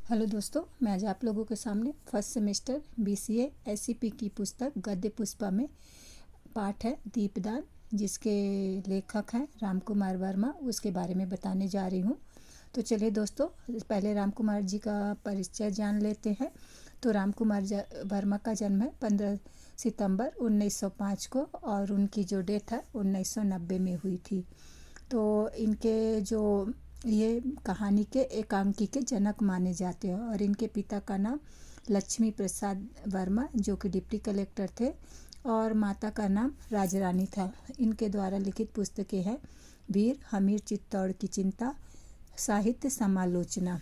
Hello दोस्तों, मैं आज आप लोगों के सामने फर्स्ट सेमेस्टर बीसीए एससीपी की पुस्तक गद्य पुष्पा में पाठ है दीपदान, जिसके लेखक हैं राम कुमार वर्मा, उसके बारे में बताने जा रही हूँ। तो चलिए दोस्तों, पहले राम कुमार जी का परिचय जान लेते हैं। तो राम कुमार वर्मा का जन्म है 15 सितंबर 1905 को और उनकी जो डेथ है 1990 में हुई थी। तो इनके जो ये कहानी के एकांकी के जनक माने जाते हैं और इनके पिता का नाम लक्ष्मी प्रसाद वर्मा जो कि डिप्टी कलेक्टर थे और माता का नाम राजरानी था। इनके द्वारा लिखित पुस्तकें हैं वीर, हमीर चित्तौड़ की चिंता, साहित्य समालोचना।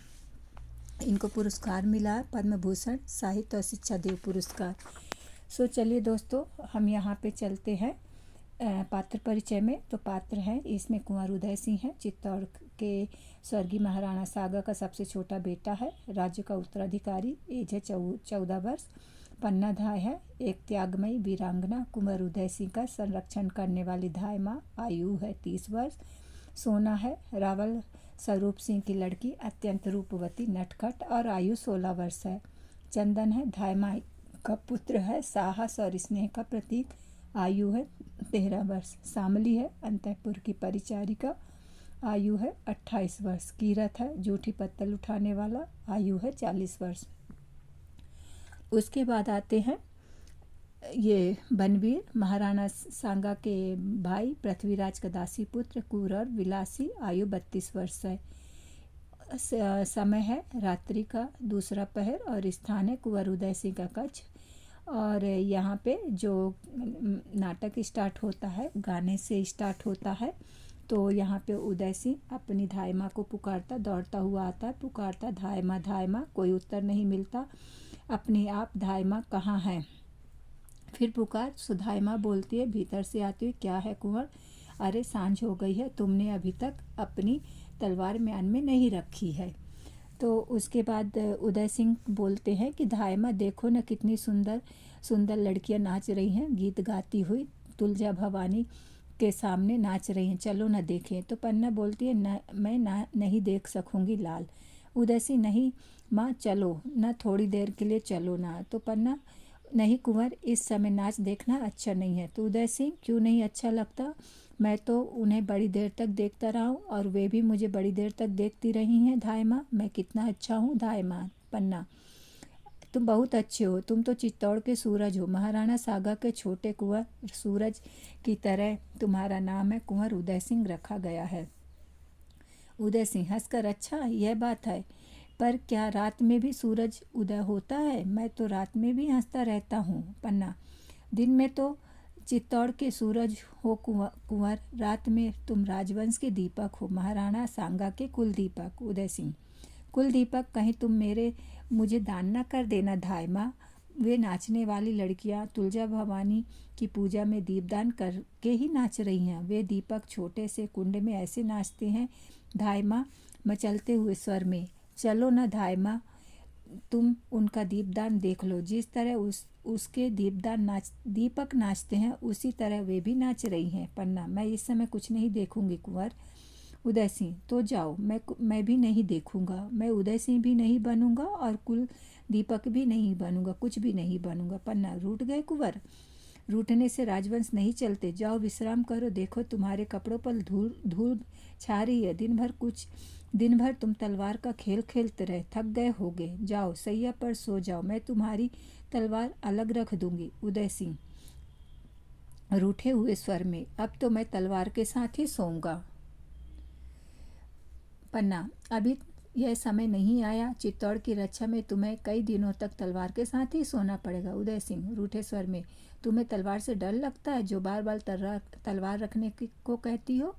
इनको पुरस्कार मिला है पद्म भूषण, साहित्य और शिक्षा देव पुरस्कार। सो चलिए दोस्तों, हम यहाँ पे चलते हैं पात्र परिचय में। तो पात्र हैं इसमें कुंवर उदय सिंह है, चित्तौड़ के स्वर्गीय महाराणा सागा का सबसे छोटा बेटा है, राज्य का उत्तराधिकारी, एज है 14 वर्ष। पन्ना धाय है, एक त्यागमयी वीरांगना कुंवर उदय सिंह का संरक्षण करने वाली धाय माँ, आयु है 30 वर्ष। सोना है, रावल स्वरूप सिंह की लड़की, अत्यंत रूपवती, नटखट और आयु 16 वर्ष है। चंदन है, धाय माँ का पुत्र है, साहस और स्नेह का प्रतीक, आयु है 13 वर्ष। शामली है, अंतःपुर की परिचारिका, आयु है 28 वर्ष। कीरत है, जूठी पत्तल उठाने वाला, आयु है 40 वर्ष। उसके बाद आते हैं ये बनवीर, महाराणा सांगा के भाई, पृथ्वीराज का दासी पुत्र, क्रूर और विलासी, आयु 32 वर्ष है। समय है रात्रि का दूसरा पहर और स्थान है कुंवर उदय सिंह का कक्ष। और यहाँ पे जो नाटक स्टार्ट होता है गाने से स्टार्ट होता है। तो यहाँ पे उदय सिंह अपनी धाय माँ को पुकारता, दौड़ता हुआ आता है, पुकारता धाय माँ, कोई उत्तर नहीं मिलता। अपने आप धाय माँ कहाँ है? फिर पुकार, सुधाय माँ बोलती है भीतर से आती हुई, क्या है कुंवर? अरे सांझ हो गई है, तुमने अभी तक अपनी तलवार म्यान में नहीं रखी है। तो उसके बाद उदय सिंह बोलते हैं कि धाय माँ देखो न, कितनी सुंदर सुंदर लड़कियां नाच रही हैं, गीत गाती हुई तुलजा भवानी के सामने नाच रही हैं, चलो न देखें। तो पन्ना बोलती है मैं नहीं देख सकूंगी लाल। उदय सिंह, नहीं माँ चलो न, थोड़ी देर के लिए चलो ना। तो पन्ना, नहीं कुंवर, इस समय नाच देखना अच्छा नहीं है। तो उदय सिंह, क्यों नहीं अच्छा लगता? मैं तो उन्हें बड़ी देर तक देखता रहा हूँ और वे भी मुझे बड़ी देर तक देखती रही हैं धाय माँ, मैं कितना अच्छा हूँ धाय माँ। पन्ना, तुम बहुत अच्छे हो, तुम तो चित्तौड़ के सूरज हो, महाराणा सागा के छोटे कुंवर सूरज की तरह तुम्हारा नाम है, कुंवर उदय सिंह रखा गया है। उदय सिंह हंसकर, अच्छा यह बात है, पर क्या रात में भी सूरज उदय होता है? मैं तो रात में भी हंसता रहता हूँ। पन्ना, दिन में तो चित्तौड़ के सूरज हो कुंवर, रात में तुम राजवंश के दीपक हो, महाराणा सांगा के कुल दीपक। उदय सिंह, कुल दीपक कहीं तुम मुझे दान न कर देना धाय माँ। वे नाचने वाली लड़कियां तुलजा भवानी की पूजा में दीपदान करके ही नाच रही हैं। वे दीपक छोटे से कुंड में ऐसे नाचते हैं धाय माँ, मचलते हुए स्वर में, चलो न धाय माँ, तुम उनका दीपदान देख लो। जिस तरह उसके दीपक नाचते हैं उसी तरह वे भी नाच रही हैं। पन्ना, मैं इस समय कुछ नहीं देखूंगी कुंवर। उदय सिंह, तो जाओ, मैं भी नहीं देखूंगा, मैं उदय सिंह भी नहीं बनूंगा और कुल दीपक भी नहीं बनूंगा, कुछ भी नहीं बनूंगा। पन्ना, रूठ गए कुंवर? रूठने से राजवंश नहीं चलते, जाओ विश्राम करो, देखो तुम्हारे कपड़ों पर धूल धूल छा रही है, दिन भर तुम तलवार का खेल खेलते रहे, थक गए होगे, जाओ सैया पर सो जाओ, मैं तुम्हारी तलवार अलग रख दूंगी। उदय सिंह रूठे हुए स्वर में, अब तो मैं तलवार के साथ ही सोऊंगा। पन्ना, अभी यह समय नहीं आया, चित्तौड़ की रक्षा में तुम्हें कई दिनों तक तलवार के साथ ही सोना पड़ेगा। उदय सिंह रूठे स्वर में, तुम्हें तलवार से डर लगता है जो बार बार तलवार रखने को कहती हो?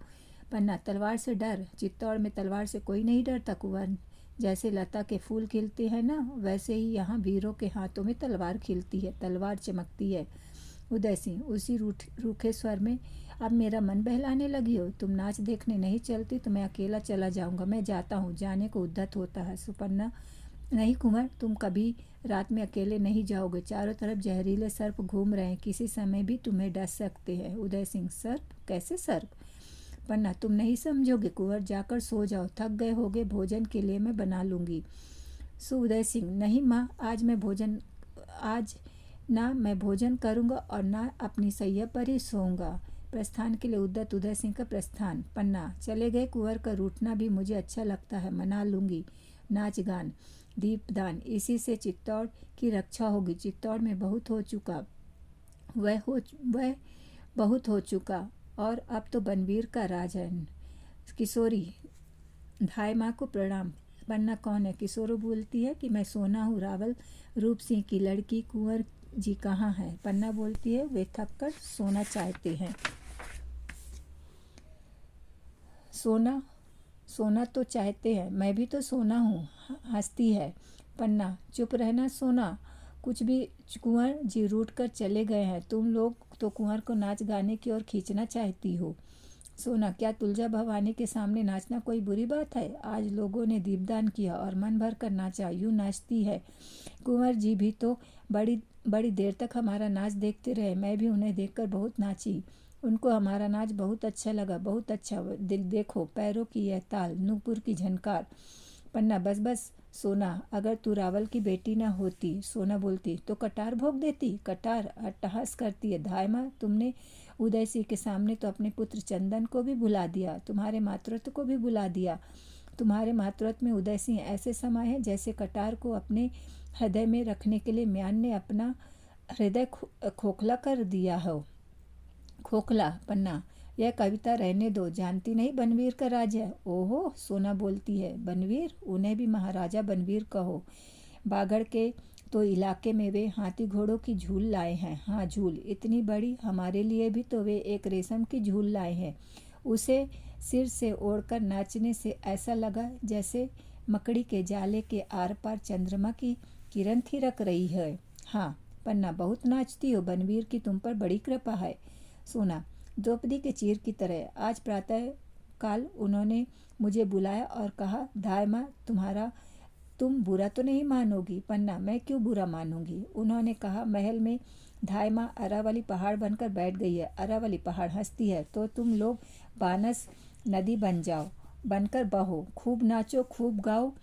पन्ना, तलवार से डर? चित्तौड़ में तलवार से कोई नहीं डरता कुंवर। जैसे लता के फूल खिलते हैं ना, वैसे ही यहाँ वीरों के हाथों में तलवार खिलती है, तलवार चमकती है। उदय सिंह उसी रूखे स्वर में, अब मेरा मन बहलाने लगी हो, तुम नाच देखने नहीं चलती तो मैं अकेला चला जाऊंगा, मैं जाता हूँ, जाने को उद्यत होता है। सुपन्ना, नहीं कुंवर, तुम कभी रात में अकेले नहीं जाओगे, चारों तरफ जहरीले सर्प घूम रहे हैं, किसी समय भी तुम्हें डस सकते हैं। उदय सिंह, सर्प? कैसे सर्प? पन्ना, तुम नहीं समझोगे कुंवर, जाकर सो जाओ, थक गए होगे, भोजन के लिए मैं बना लूंगी। सुउदय सिंह, नहीं माँ, आज ना मैं भोजन करूँगा और ना अपनी सैया पर ही सोऊंगा। प्रस्थान के लिए उद्यत उदय सिंह का प्रस्थान। पन्ना, चले गए कुंवर का रूठना भी मुझे अच्छा लगता है, मना लूँगी। नाच गान, दीपदान, इसी से चित्तौड़ की रक्षा होगी। चित्तौड़ में वह बहुत हो चुका और अब तो बनवीर का राज है। किशोरी, धाय माँ को प्रणाम। पन्ना, कौन है? किशोरी बोलती है कि मैं सोना हूँ, रावल रूप सिंह की लड़की। कुंवर जी कहाँ है? पन्ना बोलती है वे थक कर सोना चाहते हैं। सोना तो चाहते हैं, मैं भी तो सोना हूँ, हंसती है। पन्ना, चुप रहना सोना, कुछ भी। कुंवर जी रूठ कर चले गए हैं, तुम लोग तो कुंवर को नाच गाने की ओर खींचना चाहती हो। सोना, क्या तुलजा भवानी के सामने नाचना कोई बुरी बात है? आज लोगों ने दीपदान किया और मन भर कर नाचा, यूं नाचती है। कुंवर जी भी तो बड़ी बड़ी देर तक हमारा नाच देखते रहे, मैं भी उन्हें देखकर बहुत नाची। उनको हमारा नाच बहुत अच्छा लगा, बहुत अच्छा। देखो पैरों की यह ताल, नूपुर की झनकार। पन्ना, बस बस सोना, अगर तू रावल की बेटी न होती, सोना बोलती, तो कटार भोग देती। कटार अट्टहास करती है। धाय माँ, तुमने उदय सिंह के सामने तो अपने पुत्र चंदन को भी भुला दिया, तुम्हारे मातृत्व को भी भुला दिया। तुम्हारे मातृत्व में उदय सिंह ऐसे समाये हैं जैसे कटार को अपने हृदय में रखने के लिए म्यान ने अपना हृदय खोखला कर दिया हो। खोखला। पन्ना, यह कविता रहने दो, जानती नहीं बनवीर का राज है। ओहो, सोना बोलती है, बनवीर? उन्हें भी महाराजा बनवीर कहो। बागड़ के तो इलाके में वे हाथी घोड़ों की झूल लाए हैं। हाँ, झूल इतनी बड़ी, हमारे लिए भी तो वे एक रेशम की झूल लाए हैं। उसे सिर से ओढ़कर नाचने से ऐसा लगा जैसे मकड़ी के जाले के आर पार चंद्रमा की किरण थिरक रही है। हाँ पन्ना, बहुत नाचती हो, बनवीर की तुम पर बड़ी कृपा है। सोना, द्रौपदी के चीर की तरह। आज प्रातः काल उन्होंने मुझे बुलाया और कहा, धाय माँ, तुम बुरा तो नहीं मानोगी? पन्ना, मैं क्यों बुरा मानूंगी? उन्होंने कहा, महल में धाय माँ अरावली पहाड़ बनकर बैठ गई है। अरावली पहाड़ हंसती है, तो तुम लोग बानस नदी बनकर बहो, खूब नाचो, खूब गाओ।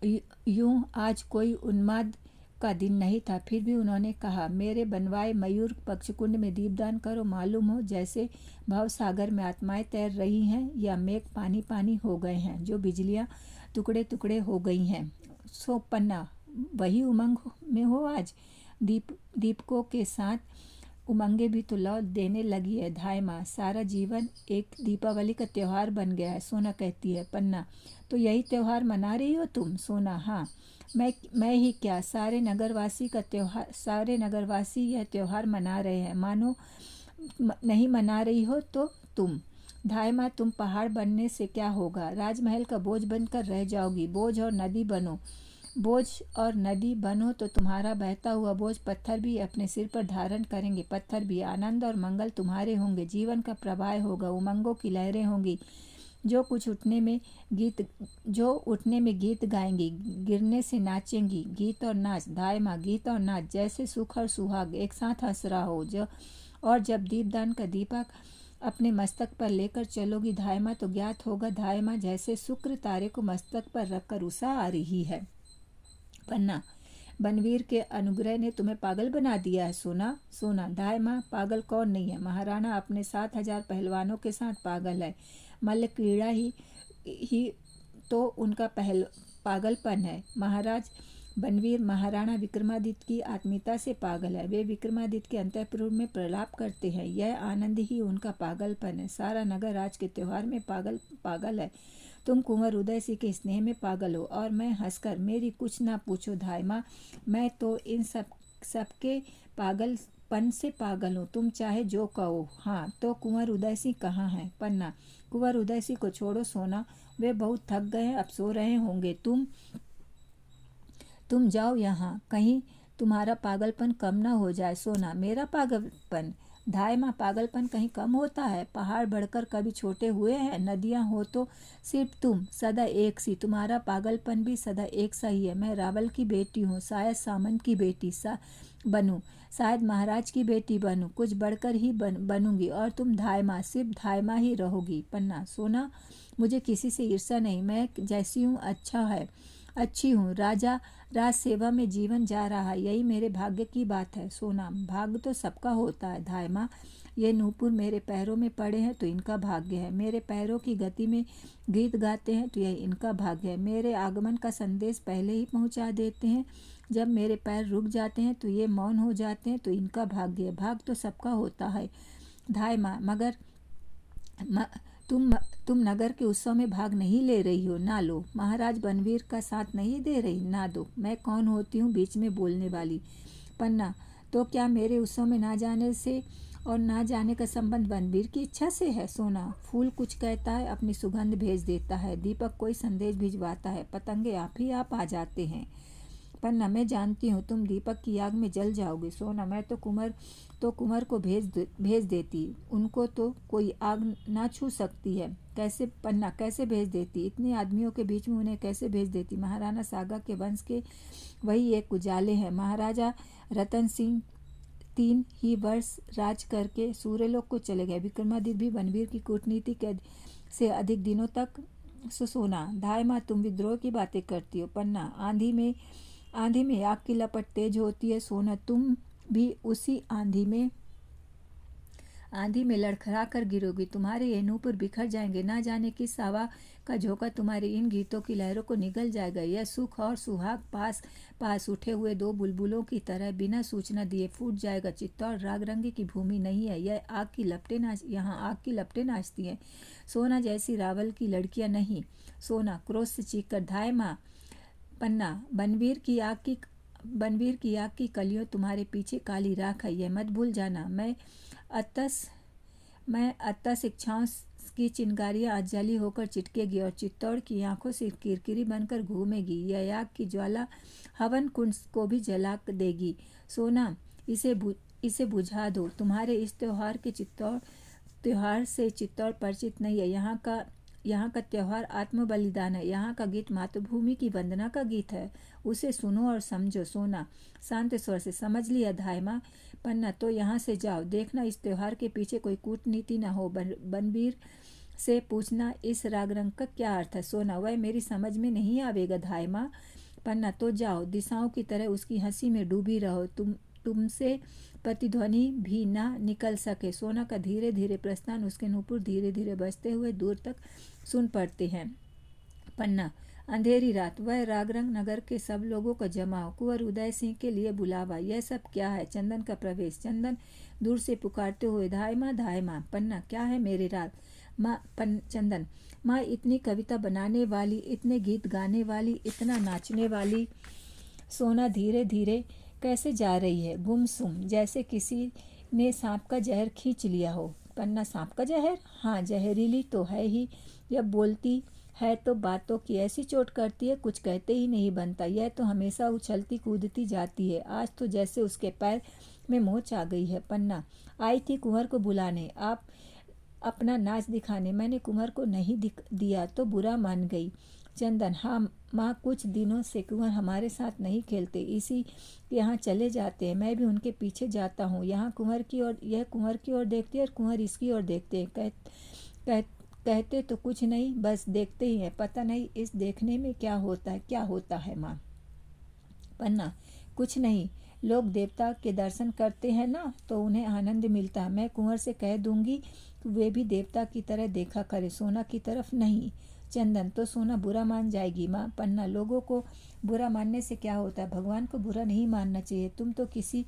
यूं आज कोई उन्माद का दिन नहीं था, फिर भी उन्होंने कहा, मेरे बनवाए मयूर पक्षकुंड में दीपदान करो। मालूम हो जैसे भव सागर में आत्माएं तैर रही हैं या मेघ पानी पानी हो गए हैं, जो बिजलियां टुकड़े टुकड़े हो गई हैं। सो पन्ना, वही उमंग में हो आज? दीपकों के साथ उमंगे भी तो लौ देने लगी है धाय माँ, सारा जीवन एक दीपावली का त्योहार बन गया है। सोना कहती है, पन्ना, तो यही त्योहार मना रही हो तुम? सोना, हाँ, मैं ही क्या, सारे नगरवासी यह त्योहार मना रहे हैं। मानो नहीं मना रही हो तो तुम। धाय माँ, तुम पहाड़ बनने से क्या होगा? राजमहल का बोझ बनकर रह जाओगी। बोझ और नदी बनो तो तुम्हारा बहता हुआ बोझ पत्थर भी अपने सिर पर धारण करेंगे। पत्थर भी आनंद और मंगल तुम्हारे होंगे। जीवन का प्रवाह होगा, उमंगों की लहरें होंगी। जो उठने में गीत गाएंगी, गिरने से नाचेंगी। गीत और नाच, धाय माँ, गीत और नाच, जैसे सुख और सुहाग एक साथ हंस रहा हो। और जब दीपदान का दीपक अपने मस्तक पर लेकर चलोगी धाय माँ, तो ज्ञात होगा धाय माँ, जैसे शुक्र तारे को मस्तक पर रखकर उषा आ रही है। पन्ना, बनवीर के अनुग्रह ने तुम्हें पागल बना दिया है। सोना, धाय माँ, पागल कौन नहीं है? महाराणा अपने 7,000 पहलवानों के साथ पागल है। मल्ल क्रीड़ा ही तो उनका पागलपन है। महाराज बनवीर महाराणा विक्रमादित्य की आत्मीयता से पागल है। वे विक्रमादित्य के अंतःपुर में प्रलाप करते हैं, यह आनंद ही उनका पागलपन है। सारा नगर आज के त्योहार में पागल है। तुम कुंवर उदय सिंह के स्नेह में पागल हो और मैं हंसकर, मेरी कुछ ना पूछो धाय माँ, मैं तो इन सबके पागलपन से पागल हूँ। तुम चाहे जो कहो। हाँ, तो कुंवर उदय सिंह कहाँ हैं? पन्ना, कुंवर उदय सिंह को छोड़ो सोना, वे बहुत थक गए हैं, अब सो रहे होंगे। तुम जाओ यहाँ, कहीं तुम्हारा पागलपन कम ना हो जाए। सोना, मेरा पागलपन? धाय माँ, पागलपन कहीं कम होता है? पहाड़ बढ़कर कभी छोटे हुए हैं? नदियाँ हो तो सिर्फ तुम, सदा एक सी। तुम्हारा पागलपन भी सदा एक सा ही है। मैं रावल की बेटी हूँ, शायद सामंत की बेटी बनूं, शायद महाराज की बेटी बनूं, कुछ बढ़कर ही बनूंगी। और तुम धाय माँ, सिर्फ धाय माँ ही रहोगी। पन्ना, सोना, मुझे किसी से ईर्ष्या नहीं, मैं जैसी हूँ अच्छा है। अच्छी हूँ। राजा राज सेवा में जीवन जा रहा है, यही मेरे भाग्य की बात है। सोना, भाग्य तो सबका होता है धाय माँ। ये नूपुर मेरे पैरों में पड़े हैं तो इनका भाग्य है। मेरे पैरों की गति में गीत गाते हैं तो यह इनका भाग्य है। मेरे आगमन का संदेश पहले ही पहुंचा देते हैं। जब मेरे पैर रुक जाते हैं तो ये मौन हो जाते हैं तो इनका भाग्य है। भाग्य तो सबका होता है धाय माँ, मगर तुम नगर के उत्सव में भाग नहीं ले रही हो, ना लो। महाराज बनवीर का साथ नहीं दे रही, ना दो। मैं कौन होती हूँ बीच में बोलने वाली। पन्ना, तो क्या मेरे उत्सव में ना जाने से और ना जाने का संबंध बनवीर की इच्छा से है। सोना, फूल कुछ कहता है, अपनी सुगंध भेज देता है। दीपक कोई संदेश भिजवाता है, पतंगे आप आ जाते हैं। पन्ना, मैं जानती हूँ तुम दीपक की आग में जल जाओगे। सोना, मैं तो कुंवर को भेज देती, उनको तो कोई आग ना छू सकती है। कैसे पन्ना, कैसे भेज देती, इतने आदमियों के बीच में उन्हें कैसे भेज देती। महाराणा सागा के वंश के वही एक उजाले हैं। महाराजा रतन सिंह 3 ही वर्ष राज करके सूर्यलोक को चले गए। विक्रमादित्य भी बनवीर की कूटनीति से अधिक दिनों तक। सोना, धाय माँ, तुम विद्रोह की बातें करती हो। पन्ना, आंधी में आग की लपट तेज होती है। सोना, तुम भी उसी आंधी में लड़खड़ा कर गिरोगी। तुम्हारे ये नूपुर बिखर जाएंगे। ना जाने किस हवा का झोंका तुम्हारे इन गीतों की लहरों को निगल जाएगा। यह सुख और सुहाग पास उठे हुए 2 बुलबुलों की तरह बिना सूचना दिए फूट जाएगा। चित्तौड़ राग रंगी की भूमि नहीं है, यह यहाँ आग की लपटें नाचती हैं। सोना, जैसी रावल की लड़कियां नहीं। सोना, क्रोध से चीख कर, धाय माँ। पन्ना, बनवीर की आग की कलियों तुम्हारे पीछे काली राख है, यह मत भूल जाना। मैं अत्ता शिक्षाओं की चिंगारियां अजली होकर चिटकेगी और चित्तौड़ की आंखों से किरकिरी बनकर घूमेगी। यह आग की ज्वाला हवन कुंड को भी जला देगी। सोना, इसे बुझा दो। तुम्हारे इस त्योहार से चित्तौड़ परिचित नहीं है। यहाँ का त्योहार आत्म बलिदान है। यहाँ का गीत मातृभूमि की वंदना का गीत है। उसे सुनो और समझो। सोना, शांत स्वर से, समझ लिया धाय माँ। पन्ना, तो यहाँ से जाओ, देखना इस त्योहार के पीछे कोई कूटनीति न हो। बनवीर से पूछना इस राग रंग का क्या अर्थ है। सोना, वह मेरी समझ में नहीं आवेगा धाय माँ। पन्ना, तो जाओ, दिशाओं की तरह उसकी हंसी में डूबी रहो। तुमसे प्रतिध्वनि भी ना निकल सके। सोना का धीरे धीरे प्रस्थान, उसके नूपुर धीरे धीरे बजते हुए दूर तक सुन पड़ते हैं। पन्ना, अंधेरी रात, वह रागरंग नगर के सब लोगों का जमाव, कुंवर उदय सिंह के लिए बुलावा। यह सब क्या है। चंदन का प्रवेश। चंदन दूर से पुकारते हुए, धाय माँ, धाय माँ। पन्ना, क्या है मेरे राज माँ। चंदन, माँ इतनी कविता बनाने वाली, इतने गीत गाने वाली, इतना नाचने वाली। सोना धीरे धीरे कैसे जा रही है, गुमसुम, जैसे किसी ने सांप का जहर खींच लिया हो। पन्ना, सांप का जहर? हाँ, जहरीली तो है ही। जब बोलती है तो बातों की ऐसी चोट करती है, कुछ कहते ही नहीं बनता। यह तो हमेशा उछलती कूदती जाती है। आज तो जैसे उसके पैर में मोच आ गई है। पन्ना, आई थी कुंवर को बुलाने, आप अपना नाच दिखाने। मैंने कुंवर को नहीं दिया तो बुरा मान गई। चंदन, हाँ माँ, कुछ दिनों से कुंवर हमारे साथ नहीं खेलते, इसी यहाँ चले जाते हैं। मैं भी उनके पीछे जाता हूँ। यह कुंवर की ओर देखते और कुंवर इसकी ओर देखते हैं। कहते तो कुछ नहीं, बस देखते ही हैं। पता नहीं इस देखने में क्या होता है माँ। पन्ना, कुछ नहीं, लोग देवता के दर्शन करते हैं ना, तो उन्हें आनंद मिलता है। मैं कुंवर से कह दूंगी कि वे भी देवता की तरह देखा करे, सोना की तरफ नहीं। चंदन, तो सोना बुरा मान जाएगी माँ। पन्ना, लोगों को बुरा मानने से क्या होता है, भगवान को बुरा नहीं मानना चाहिए। तुम तो किसी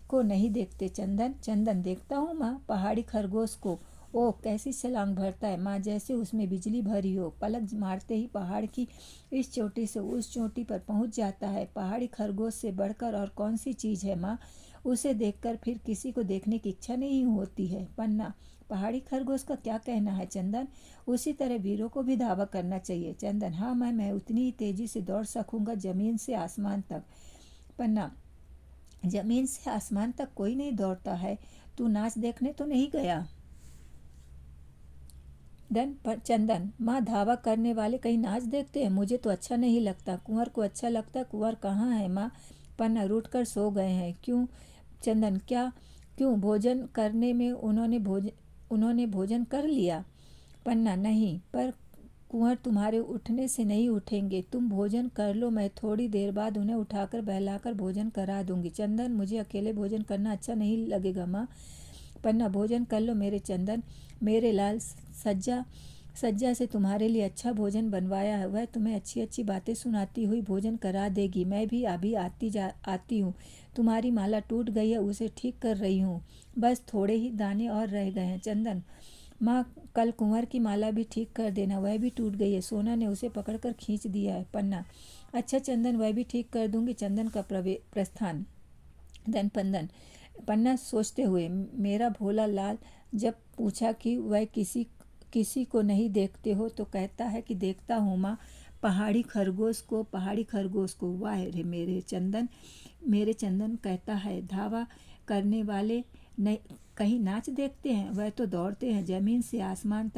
को नहीं देखते। चंदन, देखता हूँ माँ, पहाड़ी खरगोश को। ओह, कैसी छलांग भरता है माँ, जैसे उसमें बिजली भरी हो। पलक मारते ही पहाड़ की इस चोटी से उस चोटी पर पहुँच जाता है। पहाड़ी खरगोश से बढ़कर और कौन सी चीज़ है माँ, उसे देखकर फिर किसी को देखने की इच्छा नहीं होती है। पन्ना, पहाड़ी खरगोश का क्या कहना है चंदन, उसी तरह वीरों को भी दावा करना चाहिए। चंदन, हाँ मैं उतनी ही तेजी से दौड़ सकूंगा जमीन से आसमान तक। पन्ना, जमीन से आसमान तक कोई नहीं दौड़ता है, तू नाच देखने तो नहीं गया। चंदन, माँ, धावा करने वाले कहीं नाच देखते हैं, मुझे तो अच्छा नहीं लगता। कुंवर को अच्छा लगता। कुंवर कहाँ है माँ। पन्ना, रूठ कर सो गए हैं। क्यों। चंदन, क्यों, भोजन करने में उन्होंने भोजन कर लिया। पन्ना, नहीं, पर कुंवर तुम्हारे उठने से नहीं उठेंगे। तुम भोजन कर लो, मैं थोड़ी देर बाद उन्हें उठाकर बहलाकर भोजन करा दूंगी। चंदन, मुझे अकेले भोजन करना अच्छा नहीं लगेगा माँ। पन्ना, भोजन कर लो मेरे चंदन, मेरे लाल। सज्जा सज्जा से तुम्हारे लिए अच्छा भोजन बनवाया है। वह तुम्हें अच्छी अच्छी बातें सुनाती हुई भोजन करा देगी। मैं भी अभी आती हूँ। तुम्हारी माला टूट गई है, उसे ठीक कर रही हूँ। बस थोड़े ही दाने और रह गए हैं। चंदन, माँ, कल कुंवर की माला भी ठीक कर देना, वह भी टूट गई है। सोना ने उसे पकड़कर खींच दिया है। पन्ना, अच्छा चंदन, वह भी ठीक कर दूंगी। चंदन का प्रस्थान। पन्ना सोचते हुए, मेरा भोला लाल जब पूछा कि वह किसी को नहीं देखते हो तो कहता है कि देखता हूँ माँ, पहाड़ी खरगोश को। वाह रे मेरे चंदन कहता है, धावा करने वाले नहीं कहीं नाच देखते हैं। वह तो दौड़ते हैं जमीन से आसमान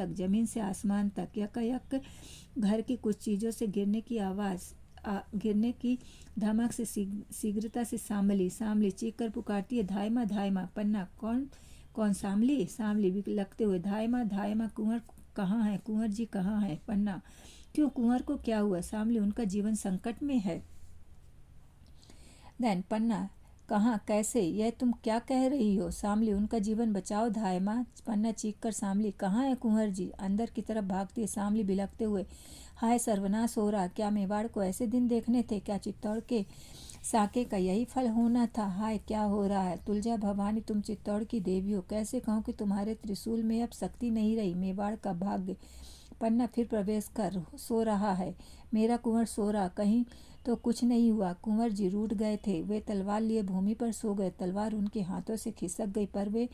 तक। यक घर की कुछ चीज़ों से गिरने की धमक से शीघ्रता से सांभली चीख कर पुकारती है, धायमा। पन्ना, कौन सांभली लगते हुए, धायमा, कुंवर जी कहाँ हैं? पन्ना, क्यों, कुंवर को क्या हुआ? सांभली, उनका जीवन संकट में है। पन्ना, कहाँ, कैसे, यह तुम क्या कह रही हो? सांभली, उनका जीवन बचाओ धायमा। पन्ना चीख कर, सांभली, कहाँ है कुंवर जी? अंदर की तरफ भागती है सांभली बिलखते हुए, हाय सर्वनाश हो रहा। क्या मेवाड़ को ऐसे दिन देखने थे? क्या चित्तौड़ के साके का यही फल होना था? हाय, क्या हो रहा है? तुलजा भवानी, तुम चित्तौड़ की देवी हो, कैसे कहूँ कि तुम्हारे त्रिशूल में अब शक्ति नहीं रही। मेवाड़ का भाग्य। पन्ना फिर प्रवेश कर सो रहा है। मेरा कुंवर सो रहा, कहीं तो कुछ नहीं हुआ। कुंवर जी रूठ गए थे, वे तलवार लिए भूमि पर सो गए। तलवार उनके हाथों से खिसक गई, पर वे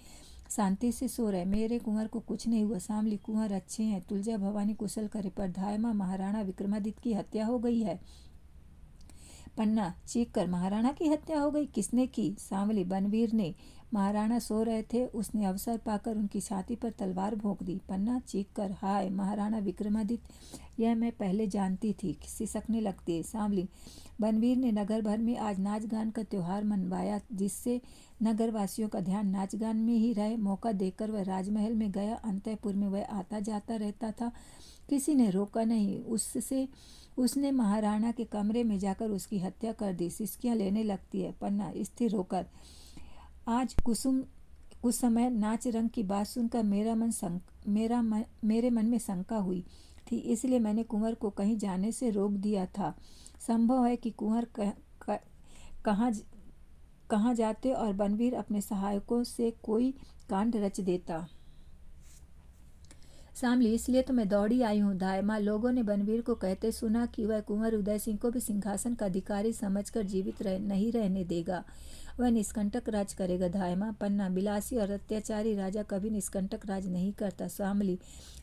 शांति से सो रहे। मेरे कुंवर को कुछ नहीं हुआ। सांभली, कुंवर अच्छे हैं। तुलजा भवानी कुशल करे, पर धायमा, महाराणा विक्रमादित्य की हत्या हो गई है। पन्ना चीख कर, महाराणा की हत्या हो गई? किसने की? सांभली, बनवीर ने। महाराणा सो रहे थे, उसने अवसर पाकर उनकी छाती पर तलवार भोंक दी। पन्ना चीख कर, हाय, महाराणा विक्रमादित्य, यह मैं पहले जानती थी। सिसकने लगती है सांभली। बनवीर ने नगर भर में आज नाच गान का त्योहार मनवाया, जिससे नगरवासियों का ध्यान नाच गान में ही रहे। मौका देखकर वह राजमहल में गया। अंतःपुर में वह आता जाता रहता था, किसी ने रोका नहीं। उसने महाराणा के कमरे में जाकर उसकी हत्या कर दी। सिसकियां लेने लगती है। पन्ना स्थिर होकर, आज कुछ समय नाच रंग की बात सुनकर मेरे मन में शंका हुई थी, इसलिए मैंने कुंवर को कहीं जाने से रोक दिया था। संभव है कि कुंवर कहाँ जाते और बनवीर अपने सहायकों से कोई कांड रच देता। सांभली, इसलिए तो मैं दौड़ी आई हूँ। धायमा, लोगों ने बनवीर को कहते सुना कि वह कुंवर उदय सिंह को भी सिंहासन का अधिकारी समझकर जीवित नहीं रहने देगा। वह निष्कंटक राज करेगा। धायमा। पन्ना, बिलासी और अत्याचारी राजा कभी निष्कंटक राज नहीं करता। सांभली,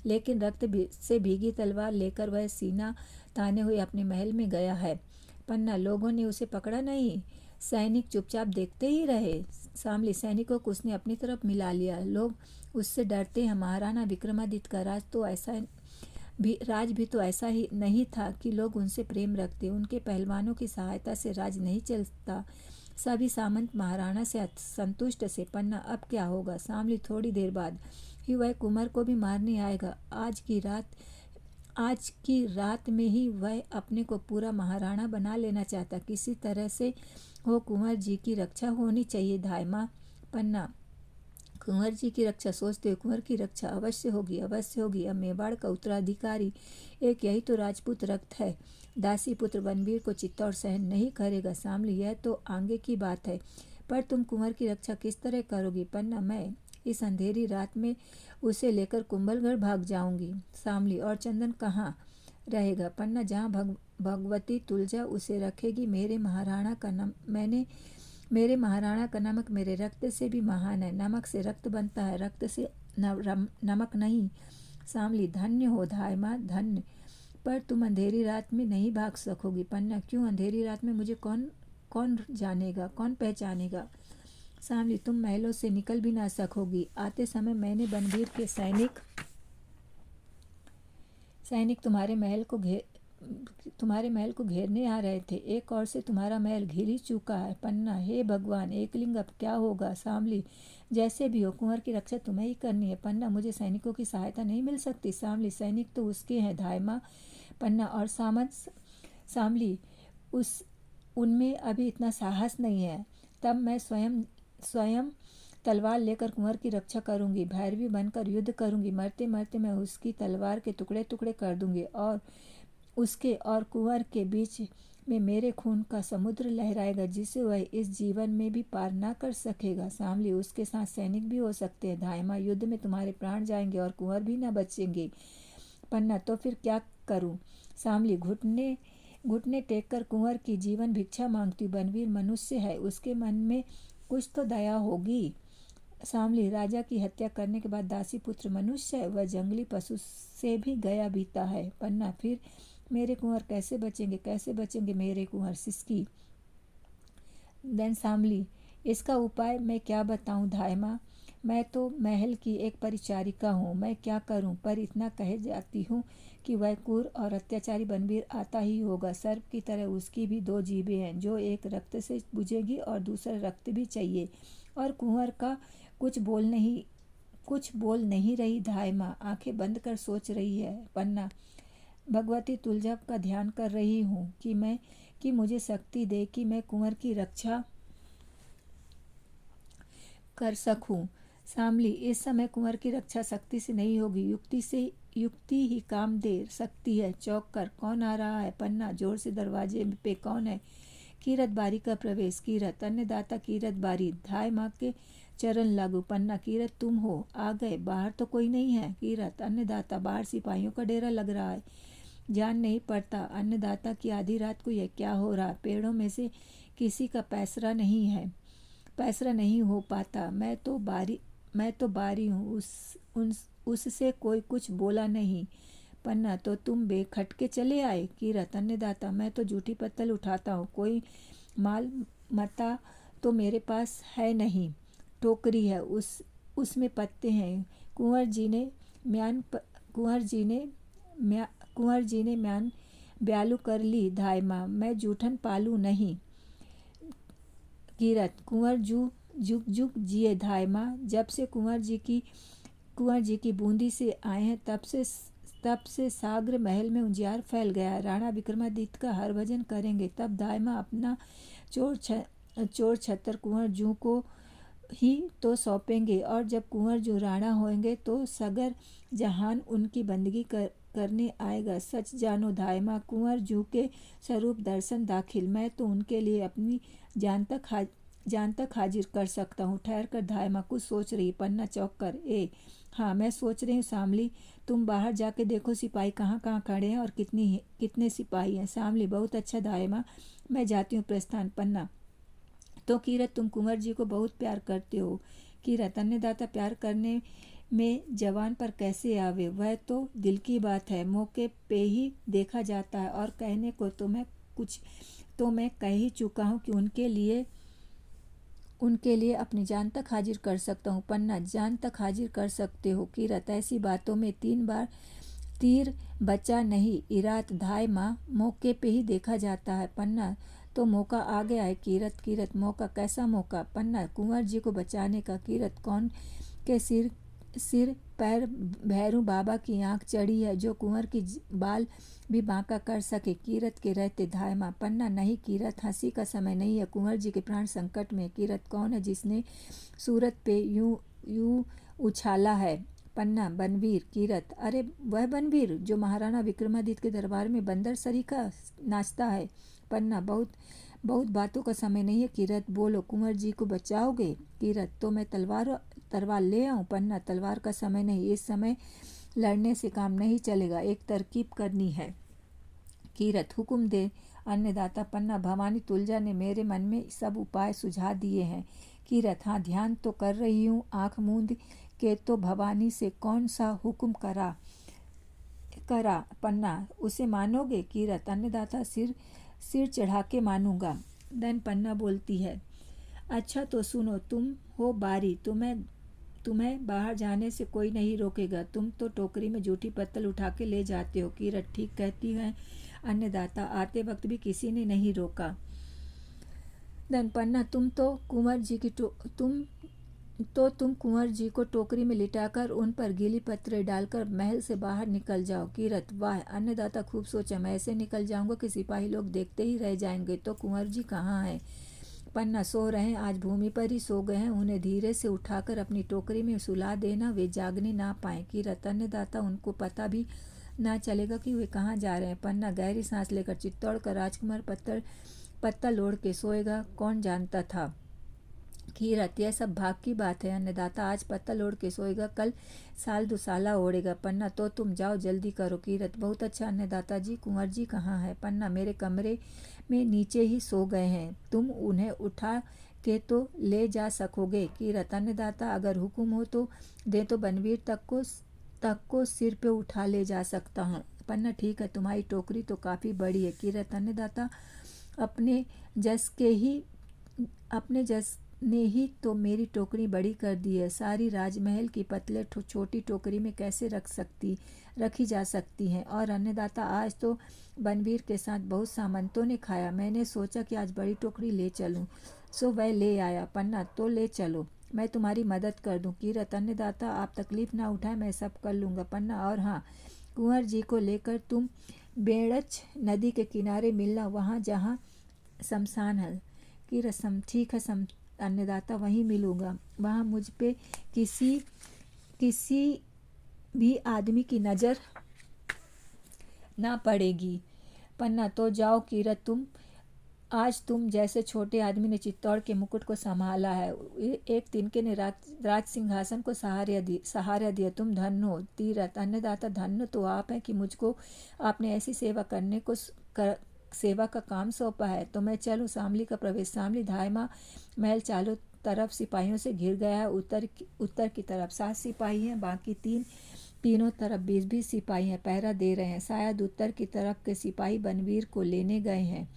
लेकिन रक्त से भीगी तलवार लेकर वह सीना ताने हुए अपने महल में गया है। पन्ना, लोगों ने उसे पकड़ा नहीं? सैनिक चुपचाप देखते ही रहे। सांभली, सैनिकों को उसने अपनी तरफ मिला लिया। लोग उससे डरते हैं। महाराणा विक्रमादित्य का राज भी तो ऐसा ही नहीं था कि लोग उनसे प्रेम रखते। उनके पहलवानों की सहायता से राज नहीं चलता। सभी सामंत महाराणा से संतुष्ट से। पन्ना, अब क्या होगा? सांभली, थोड़ी देर बाद ही वह कुंवर को भी मारने आएगा। आज की रात में ही वह अपने को पूरा महाराणा बना लेना चाहता। किसी तरह से हो, कुंवर जी की रक्षा होनी चाहिए। धायमा। पन्ना, कुंवर जी की रक्षा सोचते हुए, कुंवर की रक्षा अवश्य होगी। अब मेवाड़ का उत्तराधिकारी एक यही तो राजपूत रक्त है। दासी पुत्र बनवीर को चित्तौड़ सहन नहीं करेगा। सांभली, यह तो आगे की बात है, पर तुम कुंवर की रक्षा किस तरह करोगी? पन्ना, मैं इस अंधेरी रात में उसे लेकर कुंभलगढ़ भाग जाऊंगी। सांभली, और चंदन कहाँ रहेगा? पन्ना, जहाँ भगवती तुलजा उसे रखेगी। मेरे महाराणा का नमक मेरे रक्त से भी महान है। नमक से रक्त बनता है, रक्त से नमक नहीं। सांभली, धन्य हो धायमा, धन्य, पर तुम अंधेरी रात में नहीं भाग सकोगी। पन्ना, क्यों? अंधेरी रात में मुझे कौन जानेगा, कौन पहचानेगा? सांभली, तुम महलों से निकल भी ना सकोगी। आते समय मैंने बनवीर के सैनिक तुम्हारे महल को तुम्हारे महल को घेरने आ रहे थे। एक ओर से तुम्हारा महल घिर ही चुका है। पन्ना, हे भगवान एकलिंग, अब क्या होगा? शामली, जैसे भी हो कुंवर की रक्षा तुम्हें ही करनी है। पन्ना, मुझे सैनिकों की सहायता नहीं मिल सकती। शामली, सैनिक तो उसके हैं धायमा। पन्ना, और सामंत? शामली, उस उनमें अभी इतना साहस नहीं है। तब मैं स्वयं स्वयं तलवार लेकर कुंवर की रक्षा करूंगी। भैरवी बनकर युद्ध करूंगी। मरते मरते मैं उसकी तलवार के टुकड़े टुकड़े कर दूंगी और उसके और कुंवर के बीच में मेरे खून का समुद्र लहराएगा, जिसे वह इस जीवन में भी पार ना कर सकेगा। शामली, उसके साथ सैनिक भी हो सकते हैं धायमा। युद्ध में तुम्हारे प्राण जाएंगे और कुंवर भी ना बचेंगे। पन्ना, तो फिर क्या करूं? शामली, घुटने घुटने टेक कर कुंवर की जीवन भिक्षा मांगती हूँ। बनवीर मनुष्य है, उसके मन में कुछ तो दया होगी। शामली, राजा की हत्या करने के बाद दासी पुत्र मनुष्य है, वह जंगली पशु से भी गया बीता है। पन्ना, फिर मेरे कुंवर कैसे बचेंगे मेरे कुंवर? सिसकी। देन शामली, इसका उपाय मैं क्या बताऊं धायमा? मैं तो महल की एक परिचारिका हूँ, मैं क्या करूँ? पर इतना कह जाती हूँ कि वह क्रूर और अत्याचारी बनवीर आता ही होगा। सर्प की तरह उसकी भी दो जीभें हैं, जो एक रक्त से बुझेगी और दूसरा रक्त भी चाहिए। और कुंवर का कुछ बोल नहीं रही धायमा, आंखें बंद कर सोच रही है। पन्ना, भगवती तुलजा का ध्यान कर रही हूँ कि मुझे शक्ति दे कि मैं कुंवर की रक्षा कर सकूं। शामली, इस समय कुंवर की रक्षा शक्ति से नहीं होगी, युक्ति ही काम दे सकती है। चौंक कर, कौन आ रहा है? पन्ना, जोर से दरवाजे पे कौन है? कीरत बारी का प्रवेश। कीरत, अन्नदाता कीरत बारी। धाय माँ के चरण लागू। पन्ना, कीरत तुम हो? आ गए? बाहर तो कोई नहीं है। कीरत, अन्नदाता, बाहर सिपाहियों का डेरा लग रहा है। जान नहीं पड़ता अन्नदाता की आधी रात को यह क्या हो रहा। पेड़ों में से किसी का पैसरा नहीं हो पाता। मैं तो बारी हूँ। उससे कोई कुछ बोला नहीं। पन्ना, तो तुम बेखटके चले आए? कीरत, अन्नदाता, मैं तो जूठी पत्तल उठाता हूँ, कोई माल मता तो मेरे पास है नहीं। टोकरी है, उसमें पत्ते हैं। कुंवर जी ने म्यान ब्यालू कर ली धायमा, मैं जूठन पालू नहीं। कीरत, कुंवर जुग जुग जिए धायमा, जब से कुंवर जी की बूंदी से आए हैं तब से साग्र महल में उजियार फैल गया। राणा विक्रमादित्य का हर भजन करेंगे, तब दायमा अपना चोर छत्तर कुंवर जू को ही तो सौंपेंगे, और जब कुंवर जू राणा होंगे तो सगर जहान उनकी बंदगी करने आएगा। सच जानो धायमा, कुंवर जू के स्वरूप दर्शन दाखिल, मैं तो उनके लिए अपनी जान तक हाजिर कर सकता हूँ। ठहर कर धायमा कुछ सोच रही। पन्ना, चौंक कर, हाँ मैं सोच रही हूँ। शामली, तुम बाहर जाके देखो सिपाही कहाँ कहाँ खड़े हैं और कितने सिपाही हैं। शामली, बहुत अच्छा धायमा, मैं जाती हूँ प्रस्थान। पन्ना, तो कीरत तुम कुंवर जी को बहुत प्यार करते हो। कीरत, अन्नदाता प्यार करने में जवान पर कैसे आवे, वह तो दिल की बात है, मौके पे ही देखा जाता है। और कहने को तो मैं कह ही चुका हूँ कि उनके लिए अपनी जान तक हाजिर कर सकता हूँ। पन्ना, जान तक हाजिर कर सकते हो? कीरत, ऐसी बातों में 3 बार तीर बचा नहीं इरात धाय माँ, मौके पे ही देखा जाता है। पन्ना, तो मौका आ गया है। कीरत, मौका? कैसा मौका? पन्ना, कुंवर जी को बचाने का। कीरत, कौन के सिर पैर भैरू बाबा की आंख चढ़ी है, जो कुंवर की बाल भी बांका कर सके कीरत के रहते धायमा। पन्ना, नहीं कीरत, हंसी का समय नहीं है, कुंवर जी के प्राण संकट में। कीरत, कौन है जिसने सूरत पे यूं उछाला है? पन्ना, बनवीर। कीरत, अरे वह बनवीर जो महाराणा विक्रमादित्य के दरबार में बंदर सरीखा नाचता है। पन्ना, बहुत बातों का समय नहीं है। कीरत, बोलो, कुंवर जी को बचाओगे? कीरत, तो मैं तलवार ले आऊं? पन्ना, तलवार का समय नहीं, इस समय लड़ने से काम नहीं चलेगा, एक तरकीब करनी है। कीरत, हुक्म दे अन्नदाता। पन्ना, भवानी तुलजा ने मेरे मन में सब उपाय सुझा दिए हैं। कीरत, हाँ ध्यान तो कर रही हूँ, आंख मूंद के। तो भवानी से कौन सा हुक्म करा? पन्ना, उसे मानोगे? कीरत, अन्नदाता सिर चढ़ा के मानूंगा। देन पन्ना बोलती है, अच्छा तो सुनो, तुम हो बारी, तुम्हें बाहर जाने से कोई नहीं रोकेगा, तुम तो टोकरी में जूठी पत्तल उठा के ले जाते हो। कीरत, ठीक कहती है अन्नदाता आते वक्त भी किसी ने नहीं रोका। देन पन्ना तुम कुंवर जी को टोकरी में लिटाकर उन पर गीली पत्रे डालकर महल से बाहर निकल जाओ। कीरत वाह। अन्नदाता खूब सोचा, मैं ऐसे निकल जाऊंगा कि सिपाही लोग देखते ही रह जाएंगे। तो कुंवर जी कहाँ हैं? पन्ना सो रहे हैं, आज भूमि पर ही सो गए हैं। उन्हें धीरे से उठाकर अपनी टोकरी में सुला देना, वे जागने ना पाए। कीरत अन्नदाता उनको पता भी ना चलेगा कि वे कहाँ जा रहे हैं। पन्ना गहरी सांस लेकर चित्तौड़ का राजकुमार पत्तल ओढ़ के सोएगा, कौन जानता था। कीरत यह सब भाग की बात है। अन्नदाता आज पत्तल ओढ़ के सोएगा, कल साल दुसाला ओढ़ेगा। पन्ना तो तुम जाओ, जल्दी करो। कीरत बहुत अच्छा अन्नदाता जी। कुंवर जी कहाँ है? पन्ना मेरे कमरे में नीचे ही सो गए हैं, तुम उन्हें उठा के तो ले जा सकोगे। कीरत अन्नदाता अगर हुक्म हो तो दे, तो बनवीर तक को सिर पे उठा ले जा सकता हूँ। पन्ना ठीक है, तुम्हारी टोकरी तो काफ़ी बड़ी है। कीरत अन्नदाता अपने जस ने ही तो मेरी टोकरी बड़ी कर दी है। सारी राजमहल की पतले छोटी टोकरी में कैसे रखी जा सकती हैं। और अन्नदाता आज तो बनवीर के साथ बहुत सामंतों ने खाया, मैंने सोचा कि आज बड़ी टोकरी ले चलूं, सो वह ले आया। पन्ना तो ले चलो, मैं तुम्हारी मदद कर दूं। कीरत अन्नदाता आप तकलीफ ना उठाए, मैं सब कर लूँगा। पन्ना और हाँ, कुंवर जी को लेकर तुम बेड़च नदी के किनारे मिलना, वहाँ जहाँ शमशान है। कीरत ठीक है अन्नदाता, वहीं मिलूँगा। वहाँ मुझ पे किसी भी आदमी की नज़र ना पड़ेगी। पन्ना तो जाओ कीरत, आज तुम जैसे छोटे आदमी ने चित्तौड़ के मुकुट को संभाला है, एक तिनके ने राज सिंहासन को सहारा दिया। तुम धन्य हो। तीरथ अन्नदाता धन्य तो आप हैं कि मुझको आपने ऐसी सेवा का काम सौंपा है। तो मैं चलूँ? शामली का प्रवेश। शामली धायमा महल चारों तरफ सिपाहियों से घिर गया है। उत्तर की तरफ 7 सिपाही हैं, बाकी तीनों तरफ 20-20 सिपाही हैं, पहरा दे रहे हैं। शायद उत्तर की तरफ के सिपाही बनवीर को लेने गए हैं।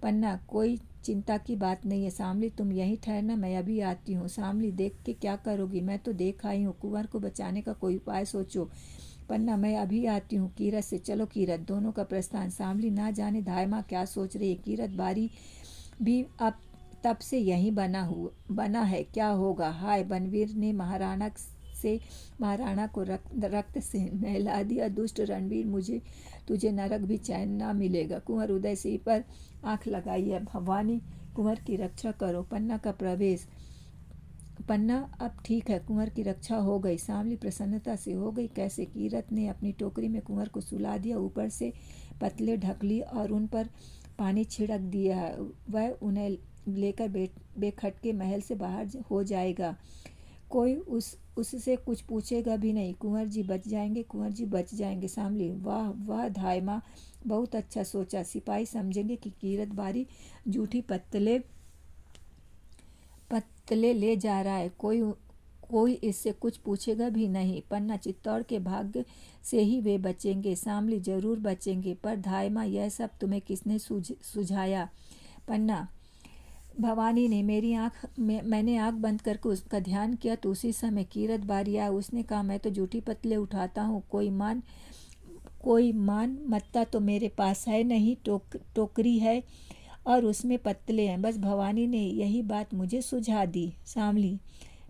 पन्ना कोई चिंता की बात नहीं है। शामली तुम यहीं ठहरना, मैं अभी आती हूँ। शामली देख के क्या करोगी? मैं तो देख आई हूँ, कुंवर को बचाने का कोई उपाय सोचो। पन्ना मैं अभी आती हूँ। कीरत से चलो। कीरत दोनों का प्रस्थान। शामली ना जाने धायमा क्या सोच रही है। कीरत बारी भी अब तब से यहीं बना है, क्या होगा। हाय, बनवीर ने महाराणा को रक्त से नहला दिया। दुष्ट रणवीर, तुझे नरक भी चैन ना मिलेगा। कुंवर उदय सिंह पर आंख लगाई है, भवानी कुंवर की रक्षा करो। पन्ना का प्रवेश। पन्ना अब ठीक है, कुंवर की रक्षा हो गई। शामली प्रसन्नता से हो गई। कैसे? कीरत ने अपनी टोकरी में कुंवर को सुला दिया, ऊपर से पतले ढक ली और उन पर पानी छिड़क दिया है। वह उन्हें लेकर बेखटके महल से बाहर हो जाएगा। कोई उससे कुछ पूछेगा भी नहीं। कुंवर जी बच जाएंगे, कुंवर जी बच जाएंगे। शामली वाह वाह धायमा, बहुत अच्छा सोचा। सिपाही समझेंगे कि कीरत बारी जूठी पत्तले ले जा रहा है, कोई इससे कुछ पूछेगा भी नहीं। पन्ना चित्तौड़ के भाग्य से ही वे बचेंगे। शामली जरूर बचेंगे, पर धायमा यह सब तुम्हें किसने सुझाया? पन्ना भवानी ने। मैंने आँख बंद करके उसका ध्यान किया तो उसी समय कीरत बारी आया। उसने कहा, मैं तो जूठी पत्तले उठाता हूँ, कोई मान मत्ता तो मेरे पास है नहीं। टोकरी है और उसमें पत्तले हैं, बस भवानी ने यही बात मुझे सुझा दी। शामली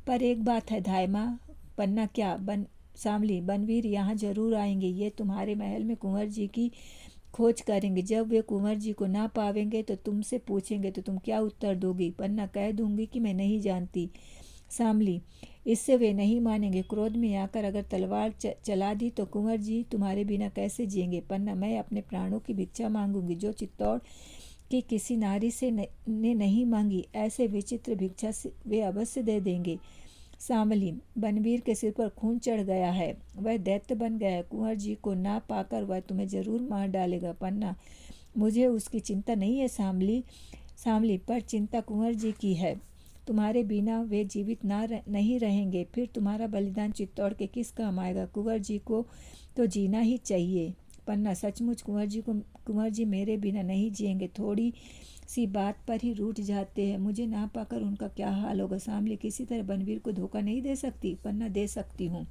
पर एक बात है धायमा। पन्ना क्या? शामली बनवीर यहाँ जरूर आएंगे, ये तुम्हारे महल में कुंवर जी की खोज करेंगे। जब वे कुंवर जी को ना पावेंगे तो तुमसे पूछेंगे, तो तुम क्या उत्तर दोगी? पन्ना कह दूंगी कि मैं नहीं जानती। शामली इससे वे नहीं मानेंगे। क्रोध में आकर अगर तलवार चला दी तो कुंवर जी तुम्हारे बिना कैसे जिएंगे? पन्ना मैं अपने प्राणों की भिक्षा मांगूंगी, जो चित्तौड़ की किसी नारी से ने नहीं मांगी। ऐसे विचित्र भिक्षा से वे अवश्य दे देंगे। शामली बनवीर के सिर पर खून चढ़ गया है, वह दैत्य बन गया है। कुंवर जी को ना पाकर वह तुम्हें जरूर मार डालेगा। पन्ना मुझे उसकी चिंता नहीं है शामली, पर चिंता कुंवर जी की है। तुम्हारे बिना वे जीवित नहीं रहेंगे, फिर तुम्हारा बलिदान चित्तौड़ के किस काम आएगा? कुंवर जी को तो जीना ही चाहिए। पन्ना सचमुच कुंवर जी मेरे बिना नहीं जिएंगे, थोड़ी सी बात पर ही रूठ जाते हैं। मुझे ना पाकर उनका क्या हाल होगा? शामली किसी तरह बनवीर को धोखा नहीं दे सकती? पन्ना दे सकती हूँ।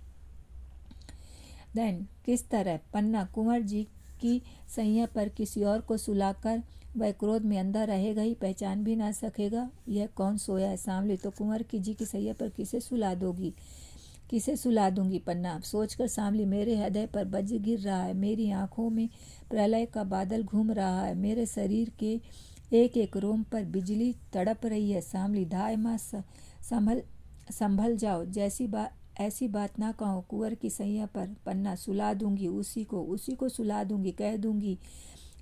देन किस तरह? पन्ना कुंवर जी कि सैया पर किसी और को सुलाकर वह क्रोध में अंधा रहेगा ही, पहचान भी ना सकेगा यह कौन सोया है। सांवली, तो कुंवर की जी की सैया पर किसे सुला दोगी, किसे सुला दूंगी। पन्ना, सोचकर सांवली मेरे हृदय पर वज्र गिर रहा है, मेरी आंखों में प्रलय का बादल घूम रहा है, मेरे शरीर के एक एक रोम पर बिजली तड़प रही है। सांवली, धाय माँ, संभल जाओ, ऐसी बात ना कहो कुंवर की सैया पर। पन्ना, सुला दूंगी, उसी को सुला दूंगी, कह दूंगी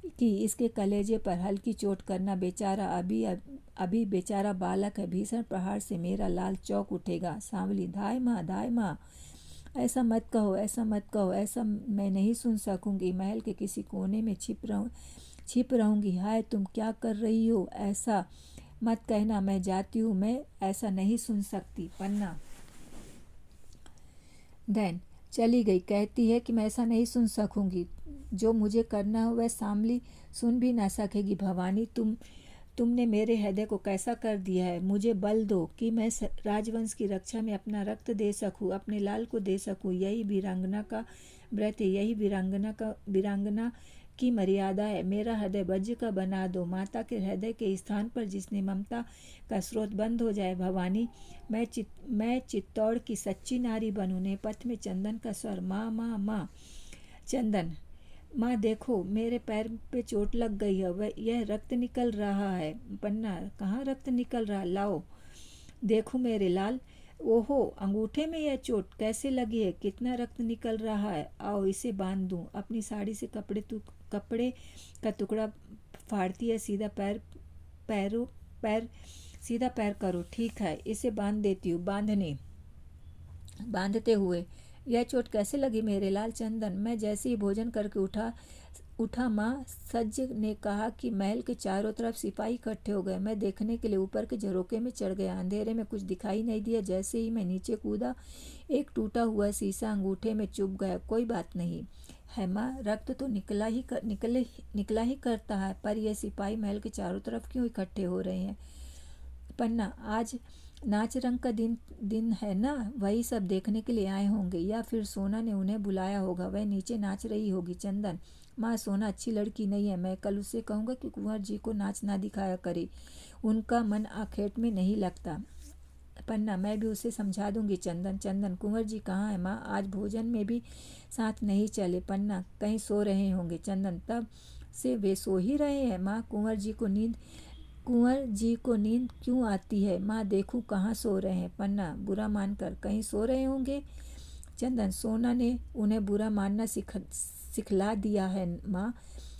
कि इसके कलेजे पर हल्की चोट करना, बेचारा अभी बेचारा बालक है, भीषण प्रहार से मेरा लाल चौक उठेगा। सांवली, धाय माँ, ऐसा मत कहो, ऐसा मैं नहीं सुन सकूंगी, महल के किसी कोने में छिप रहूंगी। हाय, तुम क्या कर रही हो, ऐसा मत कहना, मैं जाती हूँ, मैं ऐसा नहीं सुन सकती। पन्ना, दैन चली गई, कहती है कि मैं ऐसा नहीं सुन सकूंगी, जो मुझे करना हो वह सांवली सुन भी ना सकेगी। भवानी, तुमने मेरे हृदय को कैसा कर दिया है, मुझे बल दो कि मैं राजवंश की रक्षा में अपना रक्त दे सकूं, अपने लाल को दे सकूं। यही वीरांगना का व्रत है, यही वीरांगना की मर्यादा है। मेरा हृदय वज्र का बना दो, माता के हृदय के स्थान पर जिसने ममता का स्रोत बंद हो जाए। भवानी, मैं चित्तौड़ की सच्ची नारी बनूं, नेपथ में चंदन का स्वर, माँ माँ माँ। चंदन, माँ देखो, मेरे पैर पे चोट लग गई है, यह रक्त निकल रहा है। पन्ना, कहाँ रक्त निकल रहा, लाओ देखो मेरे लाल। ओहो, अंगूठे में यह चोट कैसे लगी है, कितना रक्त निकल रहा है, आओ इसे बांध दूं। अपनी साड़ी से कपड़े का टुकड़ा फाड़ती है, सीधा पैर करो, ठीक है, इसे बांध देती हूँ। बांधते हुए, यह चोट कैसे लगी मेरे लाल। चंदन, मैं जैसे ही भोजन करके उठा माँ, सज्ज ने कहा कि महल के चारों तरफ सिपाही इकट्ठे हो गए। मैं देखने के लिए ऊपर के झरोके में चढ़ गया, अंधेरे में कुछ दिखाई नहीं दिया। जैसे ही मैं नीचे कूदा, एक टूटा हुआ शीशा अंगूठे में चुभ गया। कोई बात नहीं है माँ, रक्त तो निकला ही करता है, पर यह सिपाही महल के चारों तरफ क्यों इकट्ठे हो रहे हैं। पन्ना, आज नाच रंग का दिन है ना, वही सब देखने के लिए आए होंगे, या फिर सोना ने उन्हें बुलाया होगा, वह नीचे नाच रही होगी। चंदन, माँ, सोना अच्छी लड़की नहीं है, मैं कल उससे कहूँगा कि कुंवर जी को नाच ना दिखाया करे, उनका मन आखेट में नहीं लगता। पन्ना, मैं भी उसे समझा दूंगी। चंदन, कुंवर जी कहाँ है माँ, आज भोजन में भी साथ नहीं चले। पन्ना, कहीं सो रहे होंगे। चंदन, तब से वे सो ही रहे हैं माँ, कुंवर जी को नींद क्यों आती है माँ, देखूं कहाँ सो रहे हैं। पन्ना, बुरा मानकर कहीं सो रहे होंगे। चंदन, सोना ने उन्हें बुरा मानना सिखला दिया है माँ,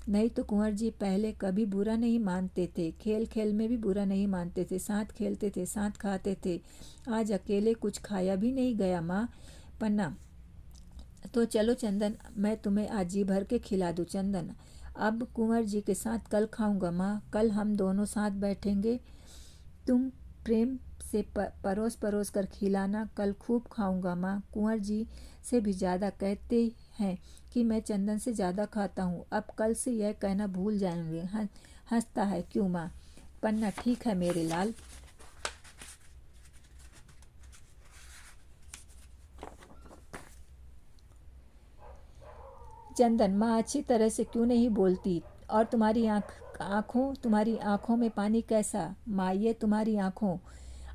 नहीं तो कुंवर जी पहले कभी बुरा नहीं मानते थे, खेल खेल में भी बुरा नहीं मानते थे, साथ खेलते थे, साथ खाते थे, आज अकेले कुछ खाया भी नहीं गया माँ। पन्ना, तो चलो चंदन, मैं तुम्हें आज जी भर के खिला दूँ। चंदन, अब कुंवर जी के साथ कल खाऊंगा माँ, कल हम दोनों साथ बैठेंगे, तुम प्रेम से परोस कर खिलाना, कल खूब खाऊंगा माँ। कुंवर जी से भी ज़्यादा कहते हैं कि मैं चंदन से ज़्यादा खाता हूँ, अब कल से यह कहना भूल जाएंगे। हंसता है क्यों माँ। पन्ना, ठीक है मेरे लाल। चंदन, माँ अच्छी तरह से क्यों नहीं बोलती, और तुम्हारी आँखों में पानी कैसा माँ, ये तुम्हारी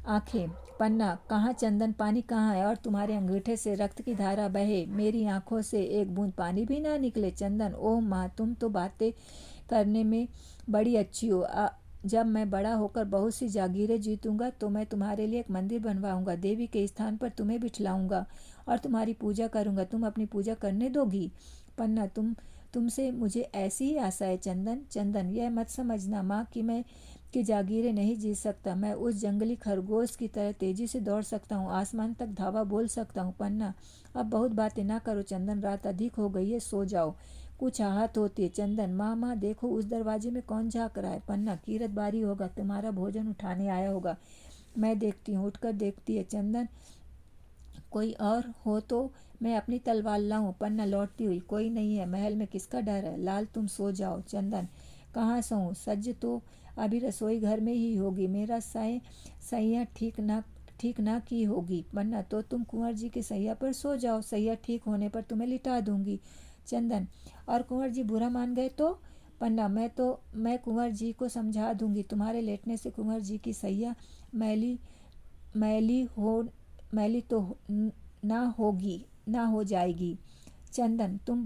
आँखें। पन्ना, कहाँ चंदन, पानी कहाँ है, और तुम्हारे अंगूठे से रक्त की धारा बहे, मेरी आँखों से एक बूंद पानी भी ना निकले। चंदन, ओह माँ, तुम तो बातें करने में बड़ी अच्छी हो, जब मैं बड़ा होकर बहुत सी जागीरें जीतूंगा तो मैं तुम्हारे लिए एक मंदिर बनवाऊंगा, देवी के स्थान पर तुम्हें बिठलाऊंगा और तुम्हारी पूजा करूंगा, तुम अपनी पूजा करने दोगी। पन्ना, तुमसे मुझे ऐसी ही आशा है। चंदन, यह मत समझना माँ कि मैं की जागीरें नहीं जीत सकता, मैं उस जंगली खरगोश की तरह तेजी से दौड़ सकता हूँ, आसमान तक धावा बोल सकता हूँ। पन्ना, अब बहुत बातें ना करो चंदन, रात अधिक हो गई है, सो जाओ, कुछ आहत होती है। चंदन, माँ देखो उस दरवाजे में कौन झाँक रहा है। पन्ना, कीरत बारी होगा, तुम्हारा भोजन उठाने आया होगा, मैं देखती हूँ। उठकर देखती है। चंदन, कोई और हो तो मैं अपनी तलवार लाऊं। पन्ना लौटती हुई, कोई नहीं है, महल में किसका डर है। लाल, तुम सो जाओ। चंदन, कहाँ सोऊं, सज्ज तो अभी रसोई घर में ही होगी, मेरा सैया ठीक ना की होगी। पन्ना, तो तुम कुंवर जी के सैया पर सो जाओ, सैया ठीक होने पर तुम्हें लिटा दूंगी, चंदन, और कुंवर जी बुरा मान गए तो? पन्ना, मैं कुंवर जी को समझा दूंगी। तुम्हारे लेटने से कुंवर जी की सैया मैली मैली हो मैली तो ना हो जाएगी। चंदन, तुम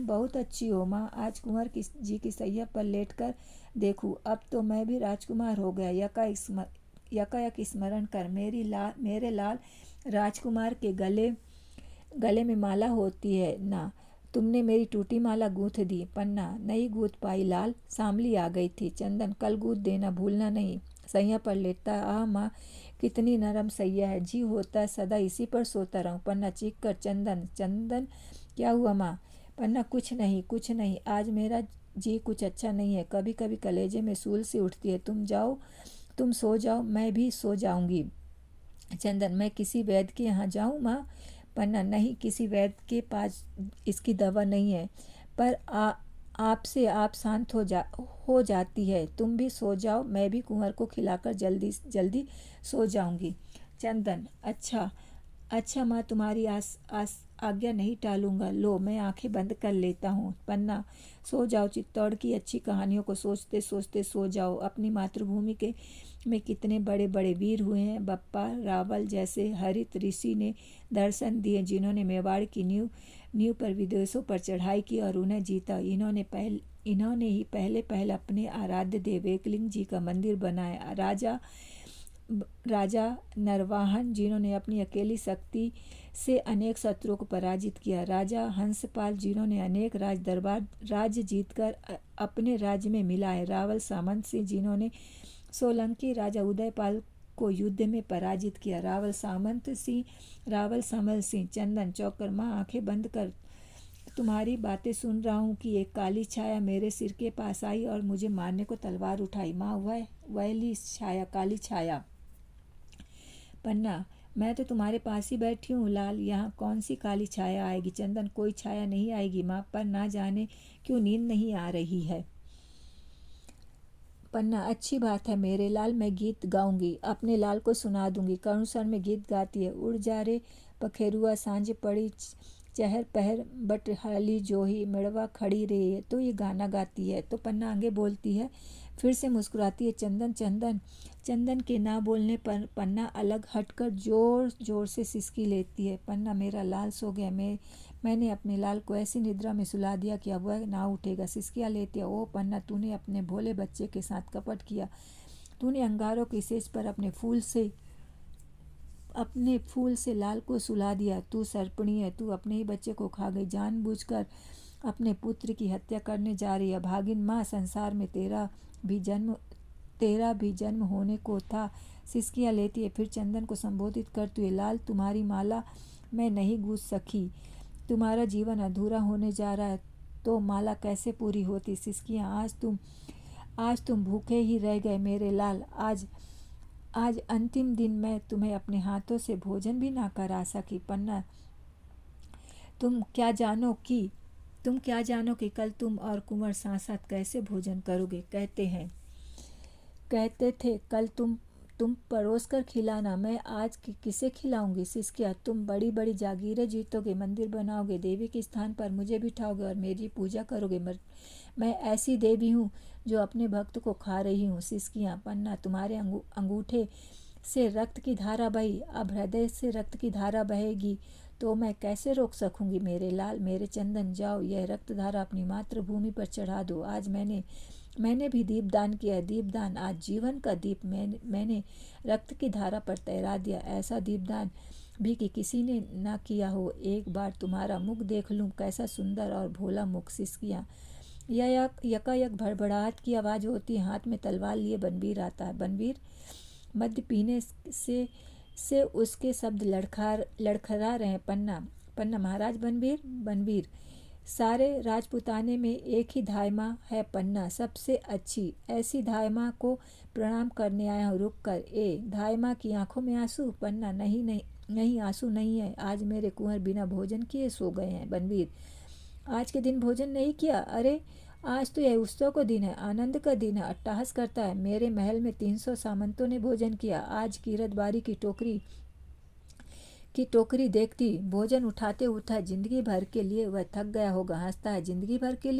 बहुत अच्छी हो माँ। आज कुंवर जी की सैया पर लेट कर देखूं। अब तो मैं भी राजकुमार हो गया। यकायक स्मरण कर, मेरे लाल राजकुमार के गले में माला होती है ना। तुमने मेरी टूटी माला गूंथ दी। पन्ना, नहीं गूंथ पाई लाल, सांवली आ गई थी। चंदन, कल गूंथ देना भूलना नहीं। सैया पर लेटता, आह माँ कितनी नरम सैया है, जी होता है सदा इसी पर सोता रहूं। पन्ना चीख कर, चंदन चंदन क्या हुआ माँ? पन्ना, कुछ नहीं, आज मेरा जी कुछ अच्छा नहीं है। कभी कभी कलेजे में सूल सी उठती है। तुम सो जाओ, मैं भी सो जाऊंगी। चंदन, मैं किसी वैद्य के यहाँ जाऊँ माँ? पन्ना, नहीं, किसी वैद्य के पास इसकी दवा नहीं है, पर आपसे आप शांत हो जाती है। तुम भी सो जाओ, मैं भी कुंवर को खिलाकर जल्दी जल्दी सो जाऊंगी। चंदन, अच्छा माँ, तुम्हारी आज्ञा नहीं टालूंगा। लो, मैं आंखें बंद कर लेता हूँ। पन्ना, सो जाओ, चित्तौड़ की अच्छी कहानियों को सोचते सोचते सो जाओ। अपनी मातृभूमि के में कितने बड़े बड़े वीर हुए हैं। बप्पा रावल जैसे हरित ऋषि ने दर्शन दिए, जिन्होंने मेवाड़ की नींव पर विदेशों पर चढ़ाई की और उन्हें जीता। इन्होंने ही पहले अपने आराध्य देव एकलिंग जी का मंदिर बनाया। राजा नरवाहन, जिन्होंने अपनी अकेली शक्ति से अनेक शत्रुओं को पराजित किया। राजा हंसपाल, जिन्होंने अनेक राज्य जीतकर अपने राज्य में मिलाए। रावल सामंत सिंह, जिन्होंने सोलंकी राजा उदयपाल को युद्ध में पराजित किया। रावल समल सिंह। चंदन चौकर, माँ आंखें बंद कर, तुम्हारी बातें सुन रहा हूँ कि एक काली छाया मेरे सिर के पास आई और मुझे मारने को तलवार उठाई। माँ, वही छाया, काली छाया। पन्ना, मैं तो तुम्हारे पास ही बैठी हूँ लाल, यहाँ कौन सी काली छाया आएगी? चंदन, कोई छाया नहीं आएगी माँ, पर ना जाने क्यों नींद नहीं आ रही है। पन्ना, अच्छी बात है मेरे लाल, मैं गीत गाऊंगी, अपने लाल को सुना दूंगी। करुण स्वर में गीत गाती है। उड़ जा रे पखेरुआ, सांझ पड़ी चहर पहर, बटहाली जोही मिड़वा खड़ी रे। तो ये गाना गाती है। तो पन्ना आगे बोलती है, फिर से मुस्कुराती है। चंदन के ना बोलने पर पन्ना अलग हटकर जोर जोर से सिसकी लेती है। पन्ना, मेरा लाल सो गया। मैंने अपने लाल को ऐसी निद्रा में सुला दिया कि अब वह ना उठेगा। सिसकियाँ लेती है। ओ पन्ना, तूने अपने भोले बच्चे के साथ कपट किया। तूने अंगारों की सेज पर अपने फूल से लाल को सुला दिया। तू सर्पणी है, तू अपने ही बच्चे को खा गई। जानबूझकर अपने पुत्र की हत्या करने जा रही है। भागिन माँ, संसार में तेरा भी जन्म होने को था। सिसकियाँ लेती है। फिर चंदन को संबोधित करती है, लाल, तुम्हारी माला मैं नहीं गूंथ सकी। तुम्हारा जीवन अधूरा होने जा रहा है, तो माला कैसे पूरी होती? सिसकियाँ, आज तुम भूखे ही रह गए मेरे लाल। आज अंतिम दिन मैं तुम्हें अपने हाथों से भोजन भी ना करा सकी। पन्ना, तुम क्या जानो कि कल तुम और कुंवर साथ साथ कैसे भोजन करोगे? कहते थे कल तुम परोस कर खिलाना, मैं आज किसे खिलाऊंगी? सिसकिया, तुम बड़ी बड़ी जागीरें जीतोगे, मंदिर बनाओगे, देवी के स्थान पर मुझे बिठाओगे और मेरी पूजा करोगे। मैं ऐसी देवी हूँ जो अपने भक्त को खा रही हूँ। सिसकिया, पन्ना, तुम्हारे अंगूठे से रक्त की धारा बही, अब हृदय से रक्त की धारा बहेगी तो मैं कैसे रोक सकूंगी? मेरे लाल, मेरे चंदन, जाओ, यह रक्त धारा अपनी मातृभूमि पर चढ़ा दो। आज मैंने भी दीपदान किया है। दीपदान, आज जीवन का दीप मैंने रक्त की धारा पर तैरा दिया। ऐसा दीपदान भी कि किसी ने ना किया हो। एक बार तुम्हारा मुख देख लूं, कैसा सुंदर और भोला मुख। सिसकियाँ, यकायक भड़बड़ाहट की आवाज़ होती है। हाथ में तलवार लिए बनवीर आता है। बनवीर, मद्य पीने से उसके शब्द लड़खड़ा रहे। पन्ना, महाराज बनवीर, सारे राजपुताने में एक ही धायमा है पन्ना, सबसे अच्छी। ऐसी धायमा को प्रणाम करने आया हूँ। रुक कर, धायमा की आंखों में आंसू? पन्ना, नहीं, आंसू नहीं है। आज मेरे कुंवर बिना भोजन किए सो गए हैं। बनवीर, आज के दिन भोजन नहीं किया? अरे, आज तो यह उत्सव का दिन है, आनंद का दिन है। अट्टहास करता है। मेरे महल में 300 सामंतों ने भोजन किया। आज कीरतबारी की की टोकरी देखती भोजन उठाते उठा जिंदगी भर के लिए वह थक गया होगा। हंसता है, जिंदगी भर के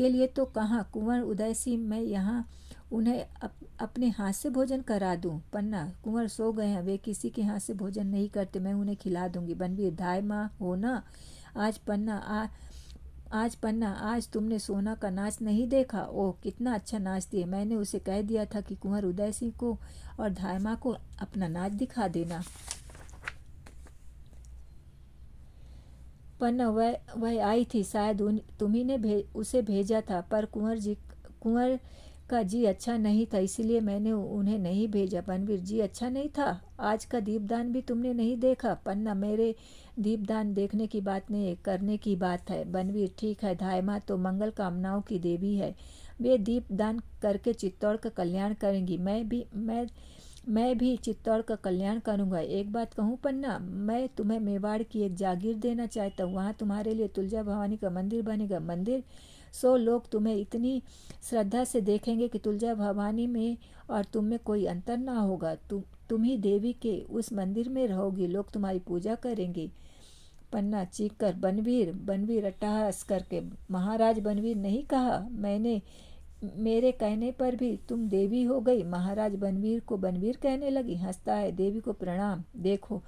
लिए तो कहाँ कुंवर उदय सिंह, मैं यहाँ उन्हें अपने हाथ से भोजन करा दूं। पन्ना, कुंवर सो गए हैं, वे किसी के हाथ से भोजन नहीं करते, मैं उन्हें खिला दूंगी। बनवीर, धाय माँ हो ना। आज पन्ना, आज तुमने सोना का नाच नहीं देखा? ओह, कितना अच्छा नाचती है। मैंने उसे कह दिया था कि कुंवर उदय सिंह को और धाय माँ को अपना नाच दिखा देना। पन्ना, वह आई थी, शायद तुम्ही ने उसे भेजा था, पर कुंवर का जी अच्छा नहीं था, इसीलिए मैंने उन्हें नहीं भेजा। बनवीर, जी अच्छा नहीं था? आज का दीपदान भी तुमने नहीं देखा? पन्ना, मेरे दीपदान देखने की बात नहीं है, करने की बात है। बनवीर, ठीक है, धाय माँ तो मंगल कामनाओं की देवी है, वे दीपदान करके चित्तौड़ का कल्याण करेंगी। मैं भी चित्तौड़ का कल्याण करूंगा। एक बात कहूँ पन्ना, मैं तुम्हें मेवाड़ की एक जागीर देना चाहता हूँ। वहाँ तुम्हारे लिए तुलजा भवानी का मंदिर बनेगा। मंदिर 100 लोग तुम्हें इतनी श्रद्धा से देखेंगे कि तुलजा भवानी में और तुम में कोई अंतर ना होगा। तुम ही देवी के उस मंदिर में रहोगी, लोग तुम्हारी पूजा करेंगे। पन्ना चीख कर, बनवीर अट्टहास करके, महाराज बनवीर नहीं कहा मैंने, मेरे कहने पर भी तुम देवी हो गई। महाराज बनवीर को बनवीर कहने लगी। हंसता है, देवी को प्रणाम। देखो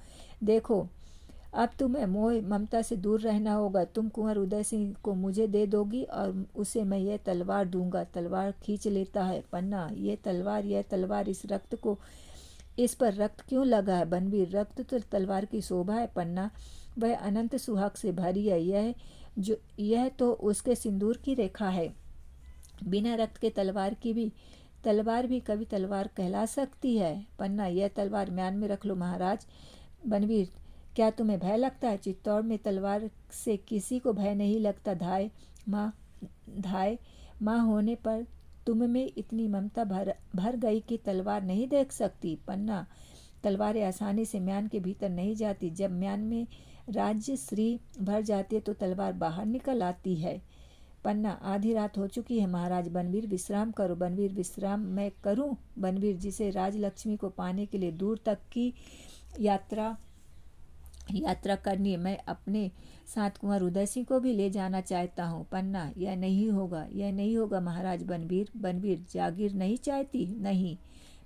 अब तुम्हें मोह ममता से दूर रहना होगा। तुम कुंवर उदय सिंह को मुझे दे दोगी और उसे मैं यह तलवार दूंगा। तलवार खींच लेता है। पन्ना, यह तलवार इस पर रक्त क्यों लगा है? बनवीर, रक्त तो तलवार की शोभा है पन्ना, वह अनंत सुहाग से भरी है। यह तो उसके सिंदूर की रेखा है। बिना रक्त के तलवार भी कभी तलवार कहला सकती है। पन्ना, यह तलवार म्यान में रख लो महाराज। बनवीर, क्या तुम्हें भय लगता है? चित्तौड़ में तलवार से किसी को भय नहीं लगता। धाय माँ होने पर तुम में इतनी ममता भर गई कि तलवार नहीं देख सकती। पन्ना, तलवारें आसानी से म्यान के भीतर नहीं जाती, जब म्यान में राज्य श्री भर जाती है तो तलवार बाहर निकल आती है। पन्ना, आधी रात हो चुकी है महाराज, बनवीर विश्राम करो। बनवीर, विश्राम मैं करूं? बनवीर, जिसे राजलक्ष्मी को पाने के लिए दूर तक की यात्रा करनी है, मैं अपने साथ कुंवर उदय सिंह को भी ले जाना चाहता हूँ। पन्ना, यह नहीं होगा महाराज। बनवीर, जागीर नहीं चाहती? नहीं।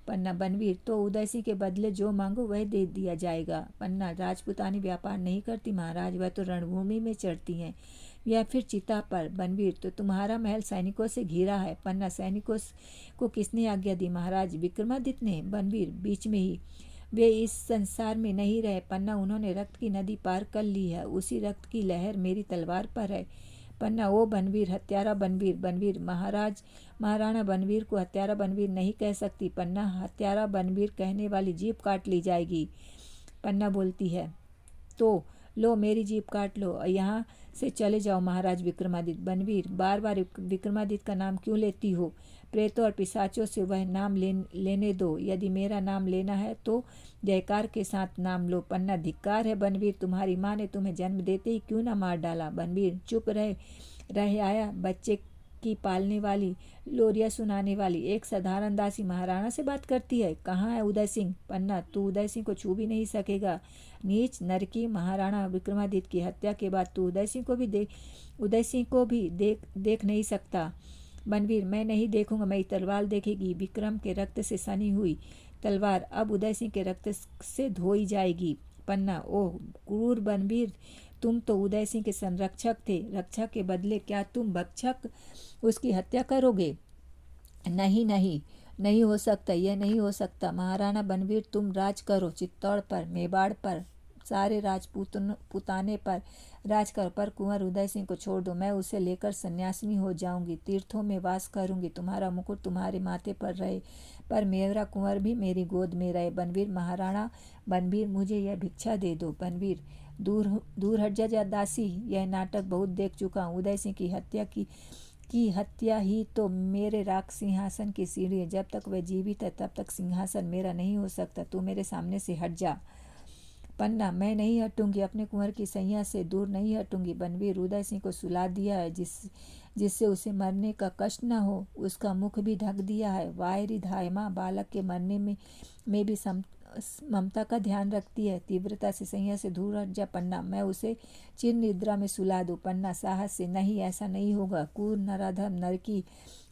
पन्ना, बनवीर, तो उदय सिंह के बदले जो मांगो वह दे दिया जाएगा। पन्ना, राजपुतानी व्यापार नहीं करती महाराज, वह तो रणभूमि में चढ़ती हैं या फिर चिता पर। बनवीर, तो तुम्हारा महल सैनिकों से घिरा है। पन्ना, सैनिकों को किसने आज्ञा दी महाराज? विक्रमादित्य ने। बनवीर, बीच में ही वे इस संसार में नहीं रहे पन्ना, उन्होंने रक्त की नदी पार कर ली है, उसी रक्त की लहर मेरी तलवार पर है। पन्ना, ओ बनवीर, हत्यारा बनवीर, महाराणा बनवीर को हत्यारा बनवीर नहीं कह सकती। पन्ना, हत्यारा बनवीर कहने वाली जीभ काट ली जाएगी। पन्ना बोलती है, तो लो मेरी जीभ काट लो और यहाँ से चले जाओ महाराज विक्रमादित्य। बनवीर, बार बार विक्रमादित्य का नाम क्यों लेती हो? प्रेतों और पिशाचों से वह नाम लेने दो। यदि मेरा नाम लेना है तो जयकार के साथ नाम लो। पन्ना, धिक्कार है बनवीर, तुम्हारी माँ ने तुम्हें जन्म देते ही क्यों ना मार डाला? बनवीर, चुप रह आया, बच्चे की पालने वाली, लोरिया सुनाने वाली एक साधारण दासी महाराणा से बात करती है। कहाँ है उदय सिंह? पन्ना, तू उदय सिंह को छू भी नहीं सकेगा। नीच नरकी, महाराणा विक्रमादित्य की हत्या के बाद तू उदय सिंह को भी देख नहीं सकता। बनवीर, मैं नहीं देखूंगा, मेरी तलवार देखेगी। विक्रम के रक्त से सनी हुई तलवार अब उदय सिंह के रक्त से धोई जाएगी। पन्ना, ओह क्रूर बनवीर, तुम तो उदय सिंह के संरक्षक थे, रक्षा के बदले क्या तुम भक्षक उसकी हत्या करोगे? नहीं हो सकता, यह नहीं हो सकता। महाराणा बनवीर, तुम राज करो, चित्तौड़ पर, मेवाड़ पर, सारे पुताने पर राज करो, पर कुंवर उदय सिंह को छोड़ दो। मैं उसे लेकर सन्यासिनी हो जाऊंगी, तीर्थों में वास करूंगी, तुम्हारा मुकुट तुम्हारे माथे पर रहे, पर मेरा कुंवर भी मेरी गोद में रहे। बनवीर, महाराणा बनवीर, मुझे यह भिक्षा दे दो। बनवीर, दूर हट जा दासी, यह नाटक बहुत देख चुका हूँ। उदय सिंह की हत्या ही तो मेरे राग सिंहासन की सीढ़ी है, जब तक वह जीवित है तब तक सिंहासन मेरा नहीं हो सकता। तू मेरे सामने से हट जा। पन्ना, मैं नहीं हटूंगी, अपने कुंवर की सैया से दूर नहीं हटूंगी। बनवीर, उदय सिंह को सुला दिया है जिससे उसे मरने का कष्ट न हो, उसका मुख भी ढक दिया है। वायरी धायमा, बालक के मरने में भी ममता का ध्यान रखती है। तीव्रता से सैया से दूर हट जा पन्ना, मैं उसे चिर निद्रा में सुला दूँ। पन्ना साहस से, नहीं ऐसा नहीं होगा। कूर नराधम नरकी,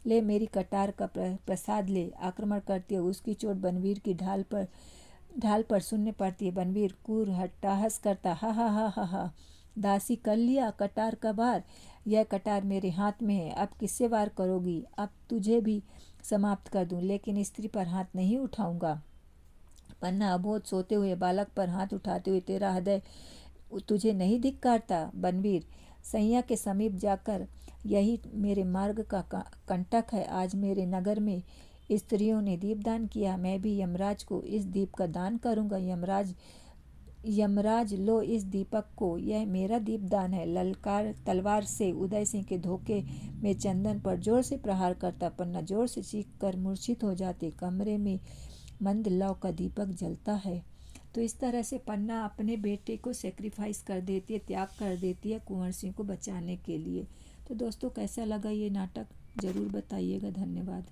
ले मेरी कटार का प्रसाद ले। आक्रमण करती है, उसकी चोट बनवीर की ढाल पर सुनने पड़ती है। बनवीर कूर हट्टाहस करता, हा हा हा हा हा। दासी कर लिया कटार का वार, यह कटार मेरे हाथ में है, अब किससे वार करोगी? अब तुझे भी समाप्त कर दूं, लेकिन स्त्री पर हाथ नहीं उठाऊंगा। पन्ना अबोध सोते हुए बालक पर हाथ उठाते हुए, तेरा हृदय तुझे नहीं धिक्कारता? बनवीर, सैया के समीप जाकर, यही मेरे मार्ग का कंटक है। आज मेरे नगर में स्त्रियों ने दीपदान किया, मैं भी यमराज को इस दीप का दान करूंगा। यमराज लो इस दीपक को, यह मेरा दीपदान है। ललकार तलवार से उदय सिंह के धोखे में चंदन पर जोर से प्रहार करता। पन्ना जोर से चीख कर मूर्छित हो जाती। कमरे में मंद लौ का दीपक जलता है। तो इस तरह से पन्ना अपने बेटे को सेक्रीफाइस कर देती है, त्याग कर देती है कुंवर सिंह को बचाने के लिए। तो दोस्तों कैसा लगा ये नाटक ज़रूर बताइएगा। धन्यवाद।